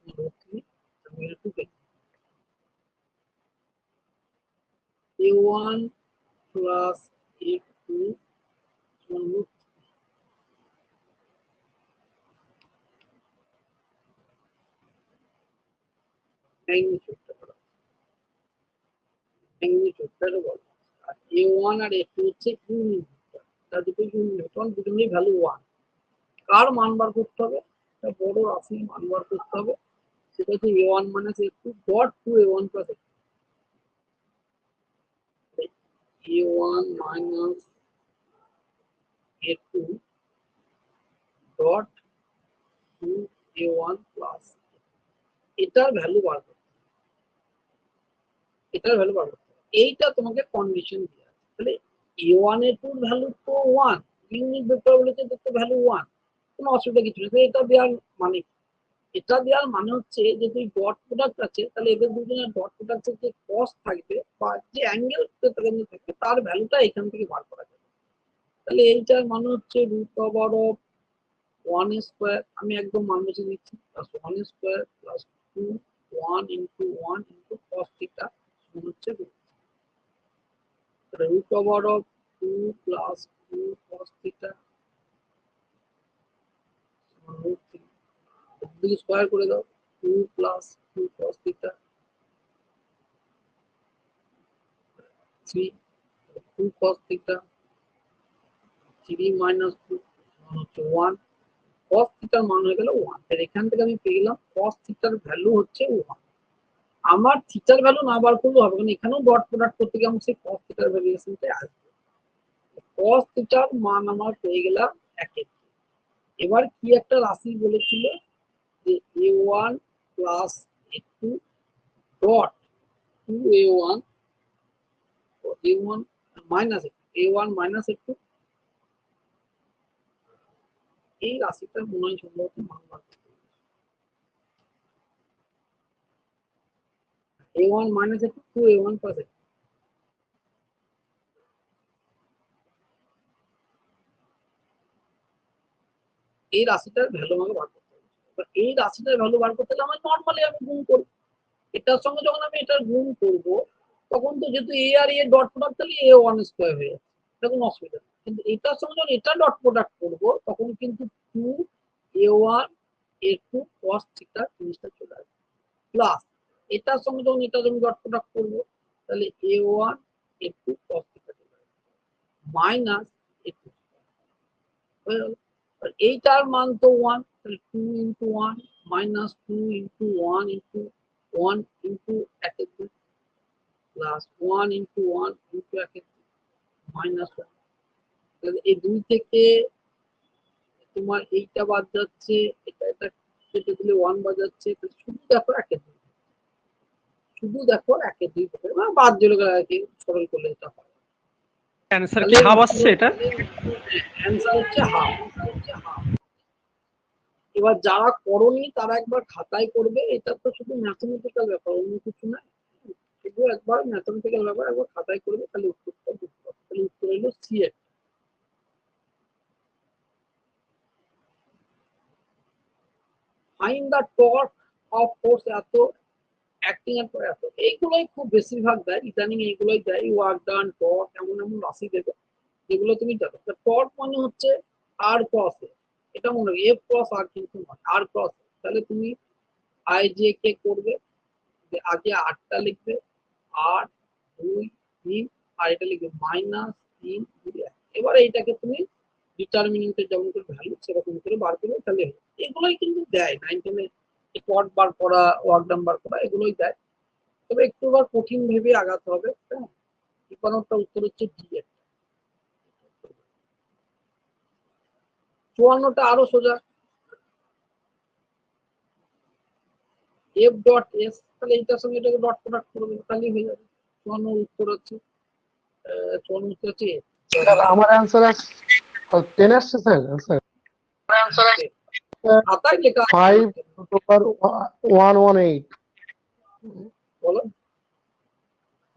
√3 এবং a2 দেখি a1 প্লাস a2 √3 ম্যাগনিটিউডটা বলা ম্যাগনিটিউডটা বলা আর a1 আর a2 হচ্ছে ইউনিট ভেক্টর, তার দুটো ইউনিট ভেক্টর দুটোরই ভ্যালু 1। কার মান বার করতে হবে, একটা বড় রাশির মান বার করতে হবে, সেটা হচ্ছে a1 minus a2 dot two a1 plus a1 minus a2 dot two a1 plus এটার ভ্যালু বার করতে হবে, এটার ভ্যালু বার করতে হবে। এইটা তোমাকে কন্ডিশন দেওয়া আছে। তাহলে a1 a2 এর ভ্যালু তো 1, ইউনিট ভেক্টর বলেছে তো ভ্যালু 1, কোনো অসুবিধা কিছু নেই। এটা দেওয়ার মানে এটা দেওয়ার মানে হচ্ছে যে তুই ডট প্রোডাক্ট আছে, তাহলে এদের দুজনের ডট প্রোডাক্টের যে কস্ট থাকবে বা যে অ্যাঙ্গেল থাকবে তার ভ্যালুটা এখান থেকে বার করা যাবে। তাহলে এইটার মানে হচ্ছে √1 স্কোয়ার, আমি একদম মান বসে দিচ্ছি, plus 1 square plus 2 1 into 1 into cos theta সমান হচ্ছে √2 প্লাস 2 cos থিটা সমান √3, দুদিকে স্কোয়ার করে দাও 2 plus 2 cos theta 3 2 cos theta 3 minus 2 সমান হচ্ছে 1, cos থিটার মান হয়ে গেল 1। তাহলে এখান থেকে আমি পেয়ে গেলাম cos থিটার ভ্যালু হচ্ছে 1। আমার থিটার ভ্যালু না বার করলেও হবে, কারণ এখানেও ডট প্রোডাক্ট করতে গিয়ে আমার সেই cos থিটার ভ্যালুয়েশনটাই আসবে। cos থিটার মান আমার পেয়ে গেলাম 1। এবার কি একটা রাশি বলেছিল যে a1 plus a2 dot 2a1 a1 minus a1 minus a2, এই রাশিটা মনে হয় সম্ভবত মান বার করতে হবে। a1 minus a2 2a1 plus a2, এই রাশিটার ভ্যালু আমাকে বার করতে হবে। এবার এই রাশিটার ভ্যালু বার করতে হলে আমার নর্মালি আমি গুণ করব, এটার সঙ্গে যখন আমি এটা গুণ করব তখন তো যেহেতু এ আর এ ডট প্রোডাক্ট তাহলে a1 স্কয়ার হয়ে যাচ্ছে, এটা কোনো অসুবিধা নেই। কিন্তু এটার সঙ্গে যখন এটা ডট প্রোডাক্ট করব তখন কিন্তু 2a1 a2 cos থিটা জিনিসটা চলে আসবে, প্লাস এটার সঙ্গে যখন এটা যখন ডট প্রোডাক্ট করব তাহলে a1 a2 cos থিটা চলে আসবে মাইনাস a2 হয়ে গেল। আর এইটার মান তো 1, তাহলে 2 into 1 minus 2 into 1 into 1 into 1 plus 1 into 1 into 1 minus 1। তাহলে এই 2 থেকে তোমার এইটা বাদ যাচ্ছে, এটা কেটে দিলে 1 বাদ যাচ্ছে, শুধু দেখো একে দুই, শুধু দেখো একে দুই হবে, বাদ দিলে আর কি সরল করলে এটা হয়। অ্যান্সার কি হাফ আসছে এটা? অ্যান্সার হচ্ছে হাফ। এবার যারা করনি তারা একবার খাতায় করবে, এটা তো শুধু ম্যাথমেটিক্যাল ব্যাপার, অন্য কিছু না, শুধু একবার ম্যাথমেটিক্যাল ব্যাপার, একবার খাতায় করবে, তাহলে উত্তরটা বুঝতে পারবে। তাহলে উত্তর হলো সি এর। Find the torque of force এত, অ্যাক্টিং এর পরে এত, এইগুলোই খুব বেশিরভাগ দেয়, ইদানিং এইগুলোই দেয়, ওয়ার্ক ডান, টর্ক, এমন এমন রাশি দেবে যেগুলো তুমি জানো। টর্ক মানে হচ্ছে আর ক্রস এ, এটা মনে হয় এফ ক্রস আর কিন্তু নয়, আর ক্রস। তাহলে তুমি আই জে কে করবে, যে আগে 8টা লিখবে, 8 2 3, আর এটা লিখবে -3 2 1। এবার এইটাকে তুমি ডিটারমিনেন্টের যেমন করে ভ্যালু সেরকম করে বার করবে, তাহলে এগুলোই কিন্তু দেয় 9 10 এ, পট বার করা, ওয়ার্ক ডান বার করা, এগুলোই দেয়। তবে একটু আবার কঠিন ভেবে আগাতে হবে। হ্যাঁ, 51টা উত্তর হচ্ছে ডি এর। 54টা আরো সোজা, এফ ডট এস, তাহলে এইটার সঙ্গে এটাকে ডট প্রোডাক্ট করবে, তাহলেই হয়ে যাবে। 54 উত্তর হচ্ছে 54 উত্তর হচ্ছে এফ। আমার অ্যান্সার 10 আসছে স্যার অ্যান্সার। খাতায় লেখা 5 118, বলো।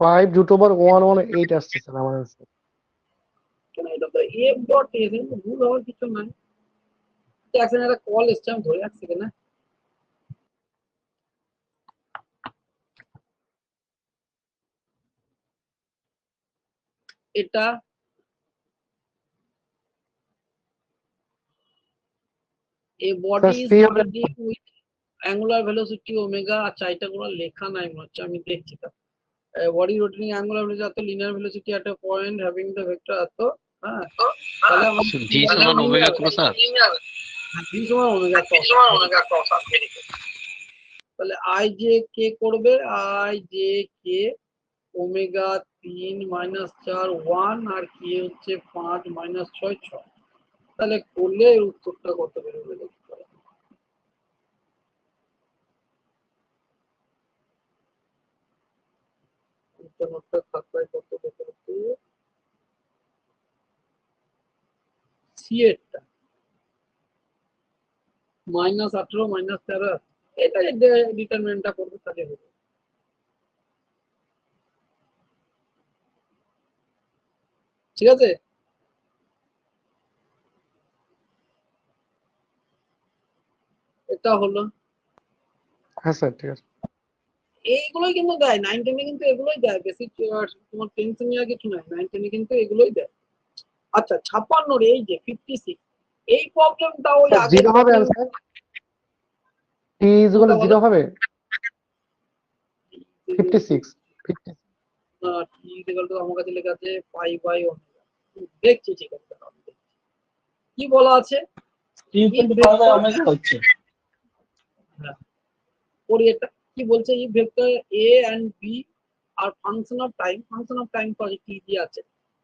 5 118 আসছে স্যার আমার অ্যান্সার। কেন এটা তো এফ ডট এস, ভুল হওয়ার কিছু নাই। এখন একটা কল এসছে, আমি ধরে রাখছি না। এটা a body is sir rotating with angular velocity omega। আচ্ছা, এটা কোনো লেখা নাই মনে হচ্ছে, আমি দেখছি। বডি রোটেটিং অ্যাঙ্গুলার ভেলোসিটি এত, লিনিয়ার ভেলোসিটি এত, পয়েন্ট হ্যাভিং দ্য ভেক্টর এত। হ্যাঁ, তাহলে আমাদের ভি সমান ওমেগা কত স্যার? ভি সমান ওমেগা ক্রস। তাহলে আই জে কে করবে, আই জে কে ওমেগা 3 -4 1, আর কে হচ্ছে 5 -6 6। তাহলে করলে এর উত্তরটা কত বেরোবে দেখতে পারো। উত্তরটা খাতায় কত বেরোবে, সি এরটা -18 -13, এটা ডিটারমিনেন্টটা করবে, তাহলে হবে। ঠিক আছে, এটা হলো। হ্যাঁ স্যার ঠিক আছে। এইগুলোই কিন্তু দেয় 9 10 এ, কিন্তু এগুলোই দেয় বেশি, তোমার টেনশন নেওয়ার কিছু নাই, 9 10 এ কিন্তু এগুলোই দেয়। আচ্ছা, 56 এই যে 56, এই প্রবলেমটা ওই স্যার আগের 0 হবে answer, T is equal two 0 হবে 56 50। আমার কাছে লেখা আছে পাই বাই ওমেগা। দেখছি, ঠিক আছে, আমি দেখছি। কি বলা আছে, হ্যাঁ পড়ি এটা কি বলছে, এই vector A and B are function of time, পাশে টি দিয়ে আছে,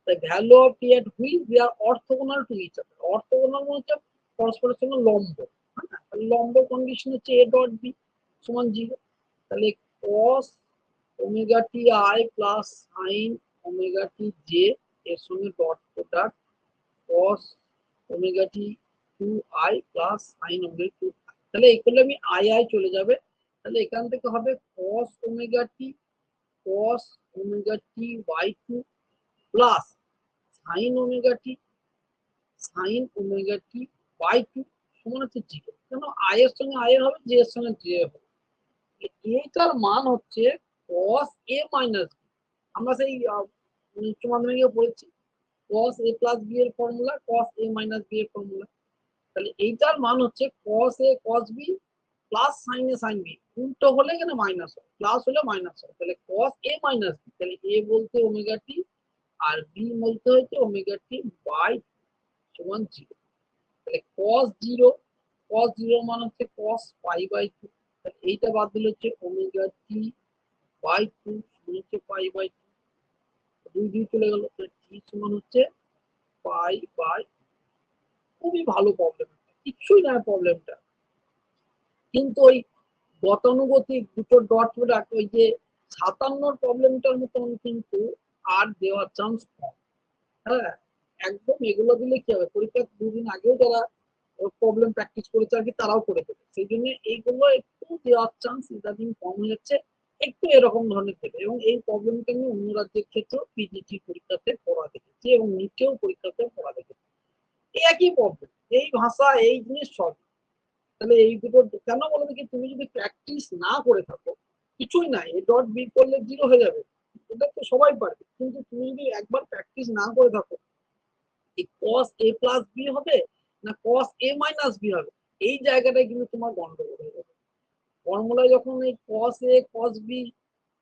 the value of t at which they are orthogonal to each other। orthogonal মানে হচ্ছে পরস্পরের সঙ্গে লম্ব। হ্যাঁ, লম্ব কন্ডিশন হচ্ছে a ডট বি সমান 0। তাহলে cos omega T I plus sine omega T J এর সঙ্গে ডট প্রোডাক্ট cos ওমেগা টি 2i প্লাস সাইন ওমেগা টি 2। তাহলে এই করলে আমি আই আই চলে যাবে, তাহলে এখান থেকে হবে cos omega T by 2 plus sine omega T by 2 সমান হচ্ছে 0। কেন আই এর সঙ্গে আই এর হবে, জে এর সঙ্গে জে হবে। এইটার মান হচ্ছে cos a মাইনাস বি। আমরা সেই উচ্চ মাধ্যমিকে পড়েছি cos a প্লাস বি এর formula, cos a minus B এর ফর্মুলা। তাহলে এইটার মান হচ্ছে cos a cos b plus sine A sine B, উল্টো হলে এখানে মাইনাস হয়, প্লাস হলে মাইনাস হয়। তাহলে cos a মাইনাস বি, তাহলে a বলতে ওমেগা টি আর বি বলতে হচ্ছে ওমেগা টি বাই সমান 0। তাহলে cos 0 মান হচ্ছে cos পাই বাই 2। তাহলে এইটা বাদ দিলে হচ্ছে ওমেগা টি বাই 2 সমান হচ্ছে পাই বাই 2, 2 2 চলে গেল, তাহলে টি সমান হচ্ছে পাই বাই। খুবই ভালো প্রবলেম। কিছুই না প্রবলেমটা, কিন্তু ওই গতানুগতিক দুটো ডট প্রোডাক্ট ওই যে 57 প্রবলেমটার মতন কিন্তু আর দেওয়ার চান্স কম। হ্যাঁ, একদম এগুলো দিলে কি হবে, পরীক্ষার 2 দিন আগেও যারা প্রবলেম প্র্যাকটিস করেছে আর কি তারাও করে দেবে। সেই জন্য এইগুলো একটু দেওয়ার চান্স ইদানিং কম হয়েছে, একটু এরকম ধরনের দেবে। এবং এই প্রবলেমটা নিয়ে অন্য রাজ্যের ক্ষেত্রেও পিজিটি পরীক্ষাতে পড়া দেখেছি এবং নিটেও পরীক্ষাতে পড়া দেখেছি, একই প্রবলেম, এই ভাষা এই জিনিস সব। তাহলে এই দুটো কেন বলো দেখি, তুমি যদি প্র্যাকটিস না করে থাকো কিছুই নাই, এ ডট বি করলে 0 হয়ে যাবে, এটা তো সবাই পারবে। কিন্তু তুমি যদি একবার প্র্যাকটিস না করে থাকো, এই cos a প্লাস বি হবে না cos a মাইনাস বি হবে, এই জায়গাটায় কিন্তু তোমার গন্ডগোল হয়ে যাবে। ফর্মুলায় যখন এই cos a cos b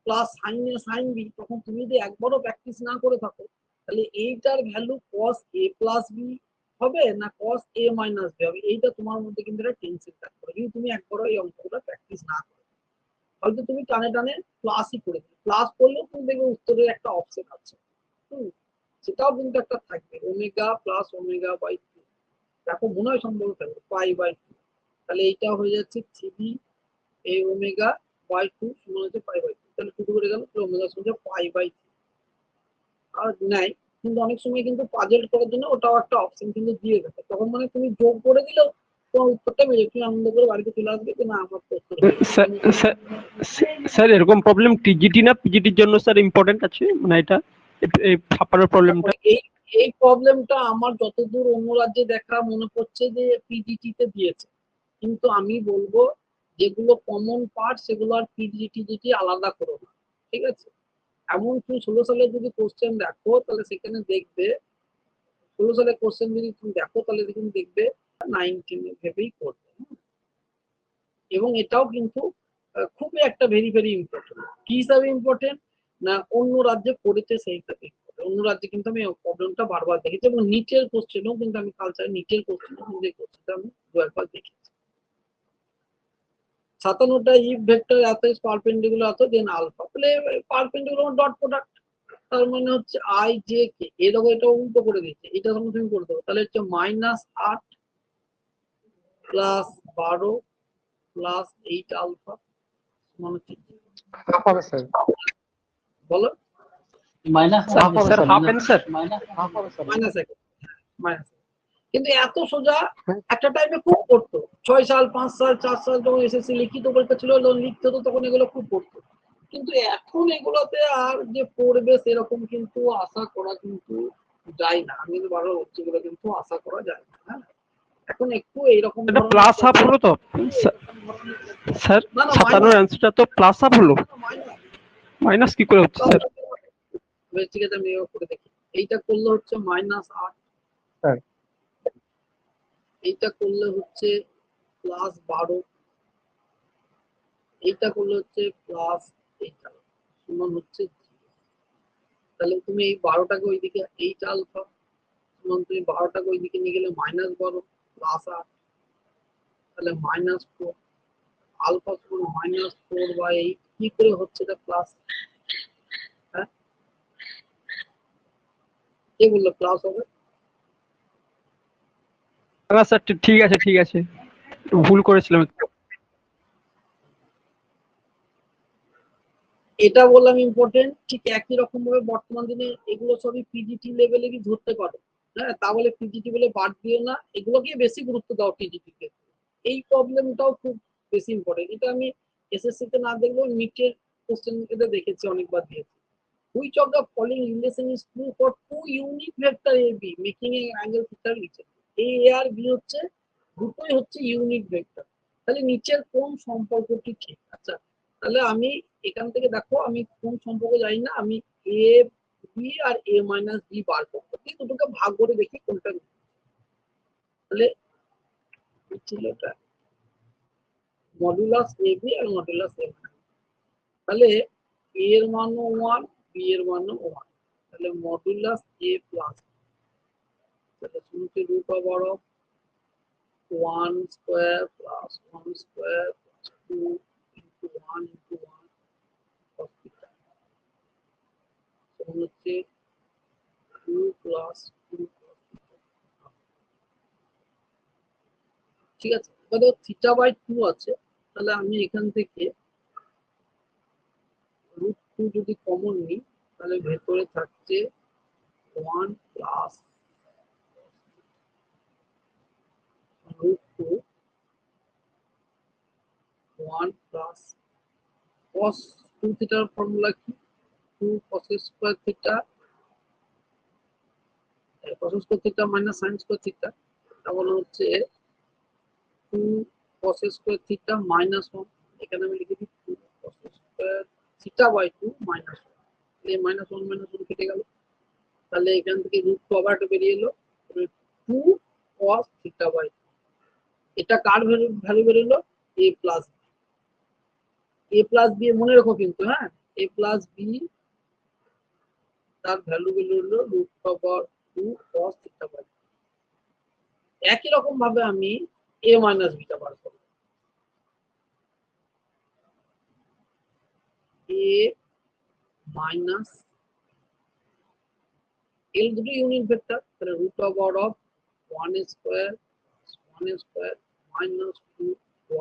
plus sine A sine B, তখন তুমি যদি একবারও প্র্যাকটিস না করে থাকো, তাহলে এইটার value cos a plus B হবে না cos a মাইনাস বি হবে, এইটা তোমার মধ্যে কিন্তু একটা টেনশন কাজ করে। কিন্তু তুমি একবারও এই অঙ্কগুলো প্র্যাকটিস না করো, হয়তো তুমি টানে টানে প্লাসই করে দিবে, প্লাস করলেও তুমি দেখবে উত্তরের একটা অপশন আছে, সেটাও কিন্তু একটা থাকবে, ওমেগা প্লাস ওমেগা বাই 2, দেখো মনে হয় সম্ভব থাকবে পাই বাই 2, তাহলে এইটা হয়ে যাচ্ছে 3 a ওমেগা বাই 2 সমান হচ্ছে পাই বাই 2, তাহলে 2 করে গেল, তাহলে ওমেগা সমান পাই বাই 3 আর নাই। কিন্তু অনেক সময় কিন্তু পাজল করার জন্য ওটাও একটা অপশন কিন্তু দিয়ে দেবে, তখন মানে তুমি যোগ করে দিলেও তোমার উত্তরটা বেরিয়ে, তুমি আনন্দ করে বাড়িতে চলে আসবে যে না আমার তো উত্তর হয়ে গেছে। স্যার এরকম প্রবলেম টিজিটি না পিজিটির জন্য স্যার ইম্পর্টেন্ট আছে, মানে এটা এই ছাপানোর প্রবলেমটা? এই এই প্রবলেমটা আমার যতদূর অন্য রাজ্যে দেখা মনে পড়ছে যে পিজিটি তে দিয়েছে, কিন্তু আমি বলবো যেগুলো কমন পার্ট সেগুলো আর পিজিটি আলাদা করো না, ঠিক আছে? এমন তুমি 16 সালে যদি কোশ্চেন দেখো তাহলে সেখানে দেখবে, 16 সালের কোশ্চেন যদি তুমি দেখো তাহলে তুমি দেখবে 19 ভেবেই করবে। এবং এটাও কিন্তু খুবই একটা ভেরি ভেরি ইম্পর্টেন্ট। কি হিসাবে ইম্পর্টেন্ট না, অন্য রাজ্যে করেছে সেই হিসাবে important। অন্য রাজ্যে কিন্তু আমি প্রবলেমটা বারবার দেখেছি এবং নিটের কোশ্চেনও কিন্তু আমি কালচার নিটের কোশ্চেনও কিন্তু এই কোশ্চেনটা আমি 2-1 দেখেছি। 57টা ইফ ভেক্টর এত পারপেন্ডিকুলার এত দেন আলফা, তাহলে পারপেন্ডিকুলার ডট প্রোডাক্ট, তার মানে হচ্ছে আই জে কে, এরকম এটা উল্টো করে দিচ্ছে, এটা তুমি করে দেবো, তাহলে হচ্ছে -8 প্লাস 12 প্লাস 8 আলফা সমান হচ্ছে, হাফ হবে স্যার, বলো হাফ হবে sir sir, half answer. Half হবে স্যার। মাইনাস এক, মাইনাস। কিন্তু এত সোজা একটা টাইমে খুব পড়তো, 6 সাল 5 সাল 4 সাল যখন এসএসসি লিখিত পরীক্ষা ছিল লিখতে হতো, তখন এগুলো খুব পড়তো। কিন্তু এখন এগুলোতে আর যে পড়বে সেরকম কিন্তু আশা করা কিন্তু যায় না, আমি কিন্তু বারবার বলছি এগুলো কিন্তু আশা করা যায় না। হ্যাঁ, এখন একটু এইরকম এটা ধরনের প্লাস হাফ হলো তো স্যার? না না 57 অ্যান্সারটা তো প্লাস হাফ হলো, মাইনাস, মাইনাস কি করে হচ্ছে স্যার? ঠিক আছে আমি এবার করে দেখি। এইটা করলে হচ্ছে -8, স্যার এইটা করলে হচ্ছে +12, এইটা করলে হচ্ছে প্লাস এইটা সমান হচ্ছে 0। তাহলে তুমি এই 12টাকে ওইদিকে 8 আলফা সমান, তুমি 12টাকে ওইদিকে নিয়ে গেলে -12 +8, তাহলে -4 আলফা সমান -4/8, কি করে হচ্ছে এটা প্লাস? হ্যাঁ, কে বললো প্লাস হবে? না স্যার ঠিক আছে ঠিক আছে, ভুল করেছিলাম একটু। এটা বললাম ইম্পর্টেন্ট, ঠিক একই রকম ভাবে বর্তমান দিনে এগুলো সবই পিজিটি লেভেলেরই ধরতে পারো। হ্যাঁ, তা বলে পিজিটি বলে বাদ দিও না, এগুলোকে বেশি গুরুত্ব দাও পিজিটি তে। এই প্রবলেমটাও খুব বেশি ইম্পর্টেন্ট, এটা আমি এসএসসি তে না দেখলেও নিটের কোশ্চেন এটা দেখেছি, অনেকবার দিয়েছি। Which of the following relation is true for two unit vector AB making an angle theta লিখে, A আর B হচ্ছে দুটোই হচ্ছে ইউনিট ভেক্টর, তাহলে নিচের কোন সম্পর্কটি ঠিক? আচ্ছা, তাহলে আমি এখান থেকে দেখো আমি কোন সম্পর্ক জানি না, আমি এ বি আর এ মাইনাস বি বার করবো, এই দুটোকে ভাগ করে দেখি কোনটা। তাহলে ছিল এটা মডুলাস এ বি আর মডুলাস এ, তাহলে এ এর মানও 1, বি এর মানও 1, তাহলে মডুলাস এ প্লাস, তাহলে শুরুতে √1 square plus 1 square plus 2 into 1 into 1 cos theta সমান হচ্ছে 2 প্লাস 2 cos থিটা। ঠিক আছে, এবার থিটা বাই 2 আছে, তাহলে আমি এখান থেকে √2 যদি কমন নিই তাহলে ভেতরে থাকছে 1 প্লাস √2 1 প্লাস cos 2 থিটার ফর্মুলা কি 2 cos square theta cos square theta minus sin square theta, তাহলে হচ্ছে 2 cos স্কয়ার থিটা মাইনাস 1, এখানে আমি লিখে দিই 2 cos square theta by 2 minus 1, এই মাইনাস 1 মাইনাস 1 কেটে গেল, তাহলে এখান থেকে √2 আবার একটা বেরিয়ে এলো 2 cos থিটা বাই 2, এটা কার ভ্যালু বেরোলো a প্লাস বি মনে রাখো কিন্তু, হ্যাঁ a প্লাস বি তার ভ্যালু বেরোলো √2 cos থিটা বাই 2। একই রকম ভাবে আমি a মাইনাস বিটা বার করব, a মাইনাস এল দুটো ইউনিট ভেক্টর, তাহলে √1 square minus 2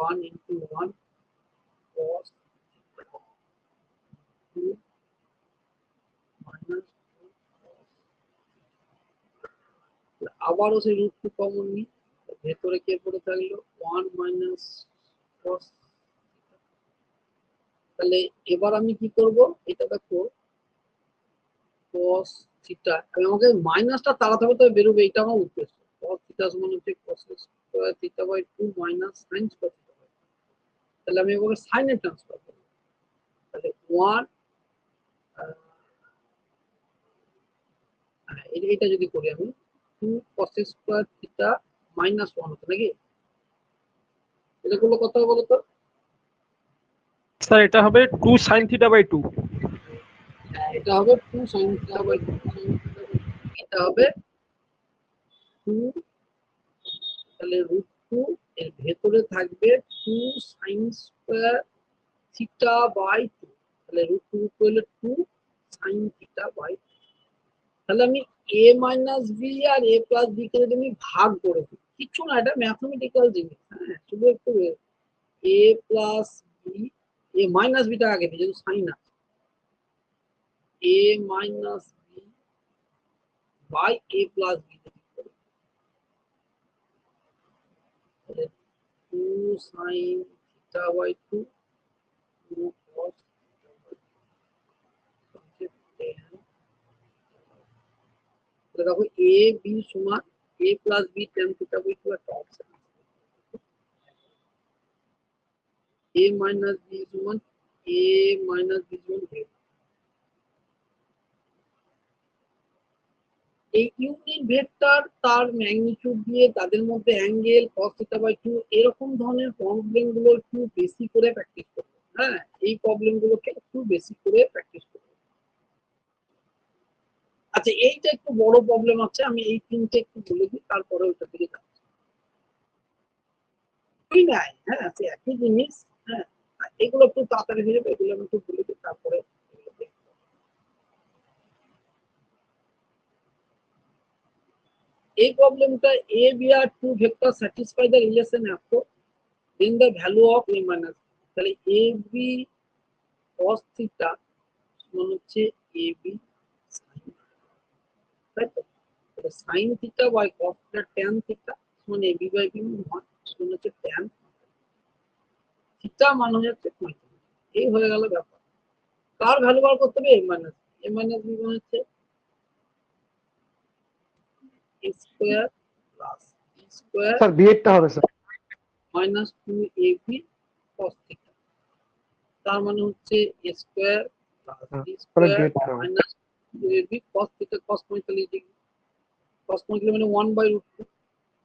1 into 1 cos 2 minus আবারও সেই √2 কমন নিই, ভেতরে কে পড়ে থাকলো 1 মাইনাস cos, তাহলে এবার আমি কি করব, এটা দেখো cos থিটা, আমাকে মাইনাসটা তাড়াতে হবে তবে বেরোবে, এটা আমার উদ্দেশ্য। cos থিটা সমান হচ্ছে cos square theta by 2 minus sin square theta by 2, তাহলে আমি এভাবে sin এ ট্রান্সফার করব, তাহলে 1 এটা যদি করি আমি 2 cos স্কয়ার থিটা মাইনাস 1 হতো নাকি, এটা গুলো কত হবে বলো তো? স্যার এটা হবে 2 sin থিটা বাই 2। এটা হবে 2 sin থিটা বাই 2, এটা হবে 2, তাহলে √2 এর ভেতরে থাকবে 2 sin স্কয়ার থিটা বাই 2, তাহলে √2 হলো 2 sin থিটা বাই 2, তাহলে আমি a মাইনাস বি আর a প্লাস বি কে যদি আমি ভাগ করে দিই, কিছু না, এটা ম্যাথমেটিক্যাল জিনিস, হ্যাঁ শুধু একটু a plus B, a minus beta আগে দিই যেহেতু সাইন আছে, a minus B by a plus B, তাহলে 2 sin থিটা বাই 2 2 cos দেখো a b সমান a plus b tan theta by 2 একটা অপশন, a মাইনাস b সমান a মাইনাস b সমান a, এই ইউনিট ভেক্টর তার ম্যাগনিটিউড দিয়ে তাদের মধ্যে অ্যাঙ্গেল cos থিটা বাই 2 এরকম ধরনের প্রবলেম গুলো একটু বেশি করে প্র্যাকটিস করবে, হ্যাঁ এই প্রবলেম গুলোকে একটু বেশি করে প্র্যাকটিস করবে। আচ্ছা এইটা একটু বড় প্রবলেম আছে, আমি এই তিনটে একটু বলে দিই তারপরে ওইটা দিকে যাচ্ছি, নাই হ্যাঁ সে একই জিনিস, হ্যাঁ এগুলো একটু তাড়াতাড়ি হয়ে যাবে, এগুলো আমি একটু বলে দিই তারপরে এই প্রবলেমটা a b আর 2 vector satisfy the relation F then the value of a minus, তাহলে a b cos থিটা সমান হচ্ছে a b sin, তাই তো, তাহলে sin theta by cos theta tan theta সমান a b বাই b সমান হচ্ছে tan থিটা মান হচ্ছে 45, এই হয়ে গেল ব্যাপার। কার ভ্যালু বার করতে হবে a মাইনাস b মানে হচ্ছে a square plus b square sir B এরটা হবে sir, minus 2ab cos theta, তার মানে হচ্ছে a স্কয়ার প্লাস b তাহলে স্কয়ার বি এরটা হবে। Minus 2ab cos theta cos 45 degree, cos 45 মানে 1/√2,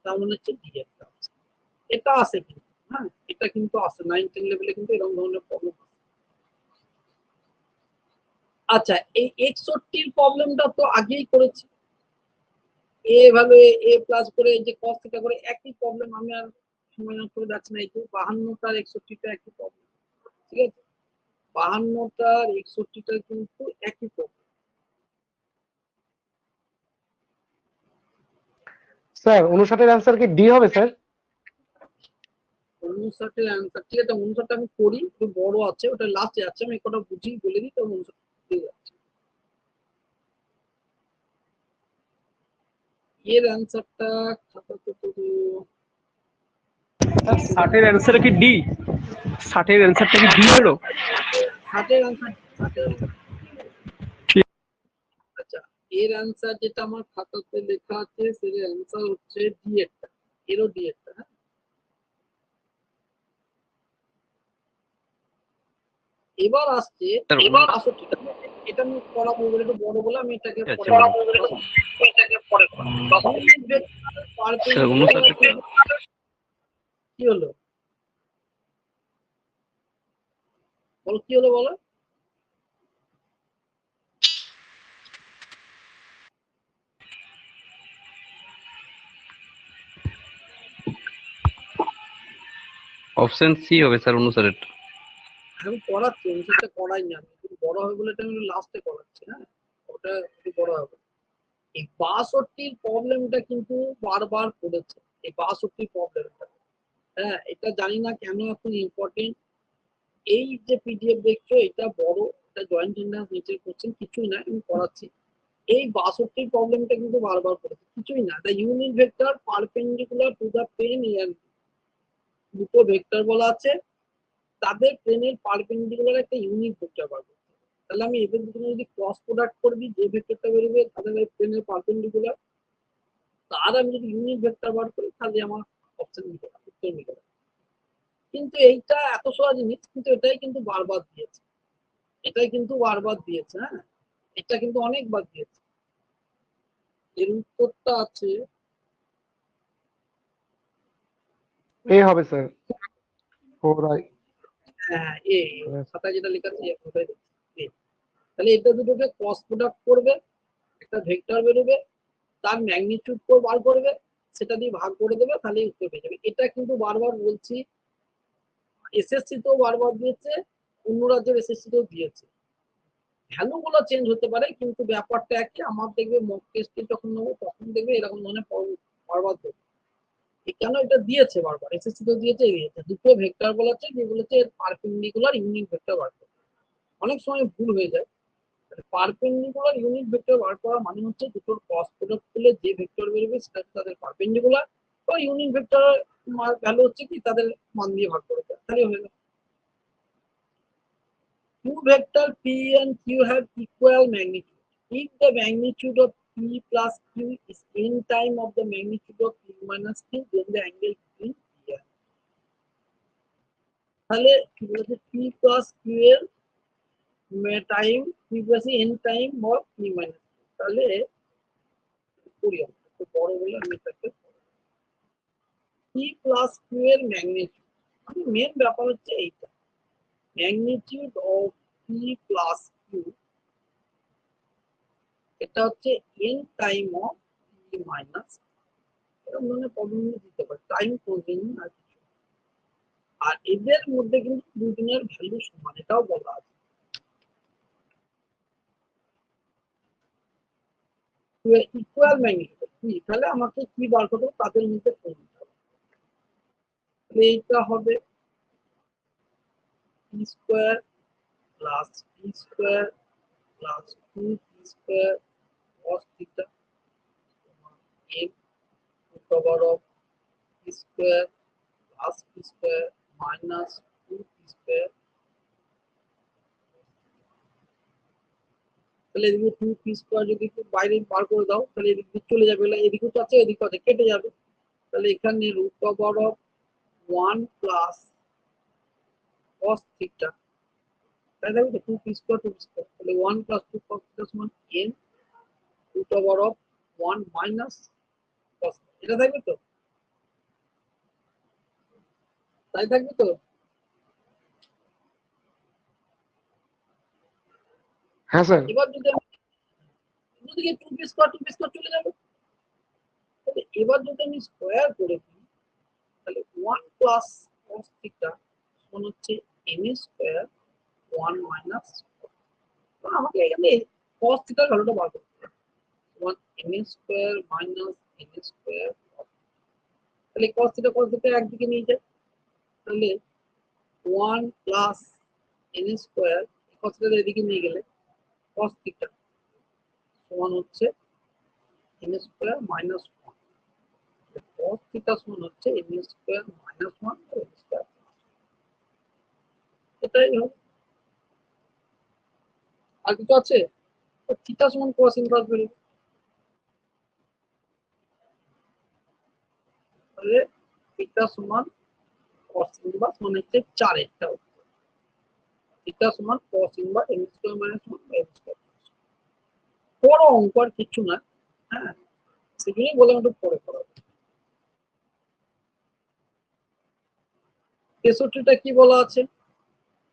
তার মানে হচ্ছে d একটা আছে, এটা আছে কিন্তু, হ্যাঁ এটা কিন্তু আছে 9 10 লেভেলে কিন্তু এরকম ধরনের প্রবলেম আছে। আচ্ছা এই 61 এর প্রবলেমটা তো আগেই করেছি, a ভাবে a প্লাস করে যে cos থিটা করে একই প্রবলেম, আমি আর সময় নষ্ট করে যাচ্ছি না, এই তো 52টার 61টা একই প্রবলেম, ঠিক আছে 52টার 61টা কিন্তু একই প্রবলেম। স্যার 59 এর অ্যান্সার কি ডি হবে স্যার? 59 অ্যান্সার, ঠিক আছে 59টা আমি করি, একটু বড় আছে, ওটা লাস্টে আছে, আমি একটা বুঝি বলে দিই, তো 59 ঠিক আছে। এর অ্যান্সারটা খাতাতে তো 60-এর অ্যান্সার কি ডি? 60-এর অ্যান্সারটা কি ডি হলো? 60-এর অ্যান্সার, 60-এর আচ্ছা, এর অ্যান্সার যেটা আমার খাতাতে লেখা আছে সের অ্যান্সার হচ্ছে ডি এরটা, এরও ডি এরটা। হ্যাঁ, এবার আসছে, স্যার এবার আসো, ঠিক আছে এটা আমি করাবো বলে, একটু বড় বলে আমি এটাকে ঠিক আছে, পরে বলুন। করাবো, এটাকে পরে করাবো। স্যার 59 কি হলো বলো, কি হলো বলো? অপশন সি হবে স্যার 59। আমি করাচ্ছি, অনুসারটা করাইনি আমি, একটু বড় হবে বলে এটা আমি লাস্টে করাচ্ছি। হ্যাঁ, ওটা একটু বড় হবে। এই 62 প্রবলেমটা কিন্তু বারবার করেছে, এই 62 প্রবলেমটা। হ্যাঁ, এটা জানি না কেন এখন ইম্পর্টেন্ট। এই যে পিডিএফ দেখছো এটা বড়, এটা জয়েন্ট এন্ট্রান্স নিচের কোশ্চেন, কিছুই না আমি করাচ্ছি। এই 62 প্রবলেমটা কিন্তু বারবার করেছে, কিছুই না। The unit vector perpendicular to the plane N, দুটো ভেক্টর বলা আছে, তাদের প্লেনের পারপেন্ডিকুলার একটা ইউনিট ভেক্টর বার করতে হবে। তাহলে আমি এদের দুটো যদি ক্রস প্রোডাক্ট করবি, যে ভেক্টরটা বেরোবে তাদের প্লেনের পারপেন্ডিকুলার, তার আমি যদি ইউনিট ভেক্টর বার করি, তাহলে আমার অপশন মিলে যাবে, উত্তর মিলে যাবে। কিন্তু এইটা এত সহজ জিনিস, কিন্তু এটাই কিন্তু বারবার দিয়েছে, এটাই কিন্তু বারবার দিয়েছে। হ্যাঁ, এটা কিন্তু অনেকবার দিয়েছে। এর উত্তরটা আছে, এ হবে স্যার, 4i। হ্যাঁ এ, খাতায় যেটা লেখা আছে ওটাই দেখছি, এ। তাহলে এটা দুটোকে ক্রস প্রোডাক্ট করবে, একটা ভেক্টর বেরোবে, তার ম্যাগনিটিউড বার করবে, সেটা দিয়ে ভাগ করে দেবে, তাহলে উত্তর পেয়ে যাবে। এটা কিন্তু বারবার বলছি, এসএসসি তেও বারবার দিয়েছে, অন্য রাজ্যের এসএসসি তেও দিয়েছে। ভ্যালু গুলো চেঞ্জ হতে পারে, কিন্তু ব্যাপারটা একই। আমার দেখবে মক টেস্টে যখন নেবো তখন দেখবে এরকম ধরনের বারবার দেবে। কেন এটা দিয়েছে বারবার, এসএসসি তেও দিয়েছে, দিয়েছে দুটো ভেক্টর বলেছে, যে বলেছে এর পারপেন্ডিকুলার ইউনিট ভেক্টর বার করতে। অনেক সময় ভুল হয়ে যায়। পারপেন্ডিকুলার ইউনিট ভেক্টর বার করা মানে হচ্ছে দুটোর ক্রস প্রোডাক্ট করলে যে ভেক্টর বেরোবে সেটা তাদের পারপেন্ডিকুলার, তো ইউনিট ভেক্টর ভ্যালু হচ্ছে কি তাদের মান দিয়ে ভাগ করে দেয়, তাহলে হয়ে গেল। Two vector P and Q have equal magnitude. If the magnitude of P plus Q is n time of the magnitude of P minus Q, then the angle between P and Q. তাহলে কি বলেছে, P plus Q এর time, P plus n time of P minus Q। তাহলে করি আমরা, একটু বড় বলে আমি এটাকে P plus Q এর ম্যাগনিটিউড, আমি মেন ব্যাপার হচ্ছে এইটা, magnitude of P plus Q, এটা হচ্ছে n time of P minus, এরকম ধরনের প্রবলেম দিতে পারে, টাইম প্রবলেম আর কিছু। আর এদের মধ্যে কিন্তু দুজনের ভ্যালু সমান, এটাও বলা আছে। ইকুয়াল ম্যাগনিটিউড কি, তাহলে আমাকে কি বার করতে হবে, তাদের মধ্যে কোন হবে, এইটা হবে p square plus p square plus 2p square cos theta n to power of p square plus p square minus 2p square. তাহলে এদিকে 2p স্কয়ার যদি একটু বাইরে বার করে দাও, তাহলে এদিকে চলে যাবে, এদিকে তো আছে এদিকে আছে, কেটে যাবে। তাহলে এখানে root power of 1 plus cos theta, তাই দেখো তো 2p স্কয়ার 2p স্কয়ার, তাহলে 1 প্লাস 2 cos থিটা সমান n root power of 1 minus cos, এটা থাকবে তো, তাই থাকবে তো। হ্যাঁ স্যার। এবার যদি আমি দুদিকে 2p স্কয়ার 2p স্কয়ার চলে যাবে, তাহলে এবার যদি আমি স্কয়ার করে দিই, তাহলে 1 প্লাস cos থিটা সমান হচ্ছে n স্কয়ার 1 মাইনাস, আমাকে এখানে cos থিটার ভ্যালুটা বার করতে হবে, 1 n square minus n square. তাহলে cos থিটা একদিকে নিয়ে যায়, তাহলে 1 প্লাস n স্কোয়ার কসটা এদিকে নিয়ে গেলে cos থিটা সমান হচ্ছে n square minus 1। cos theta সমান হচ্ছে n স্কোয়ার মাইনাস 1 স্কোয়ার। এটাই হবে। আর কিছু আছে? থিটা সমান cos ইনভার্স বেরিয়ে তাহলে থিটা সমান cos ইনভার্স মানে হচ্ছে 4 এটা থিটা সমান cos inverse n square minus 1 n square. বড় অঙ্ক আর কিছু না, হ্যাঁ সেগুলোই বলে একটু পরে করাবো। 63টা কি বলা আছে?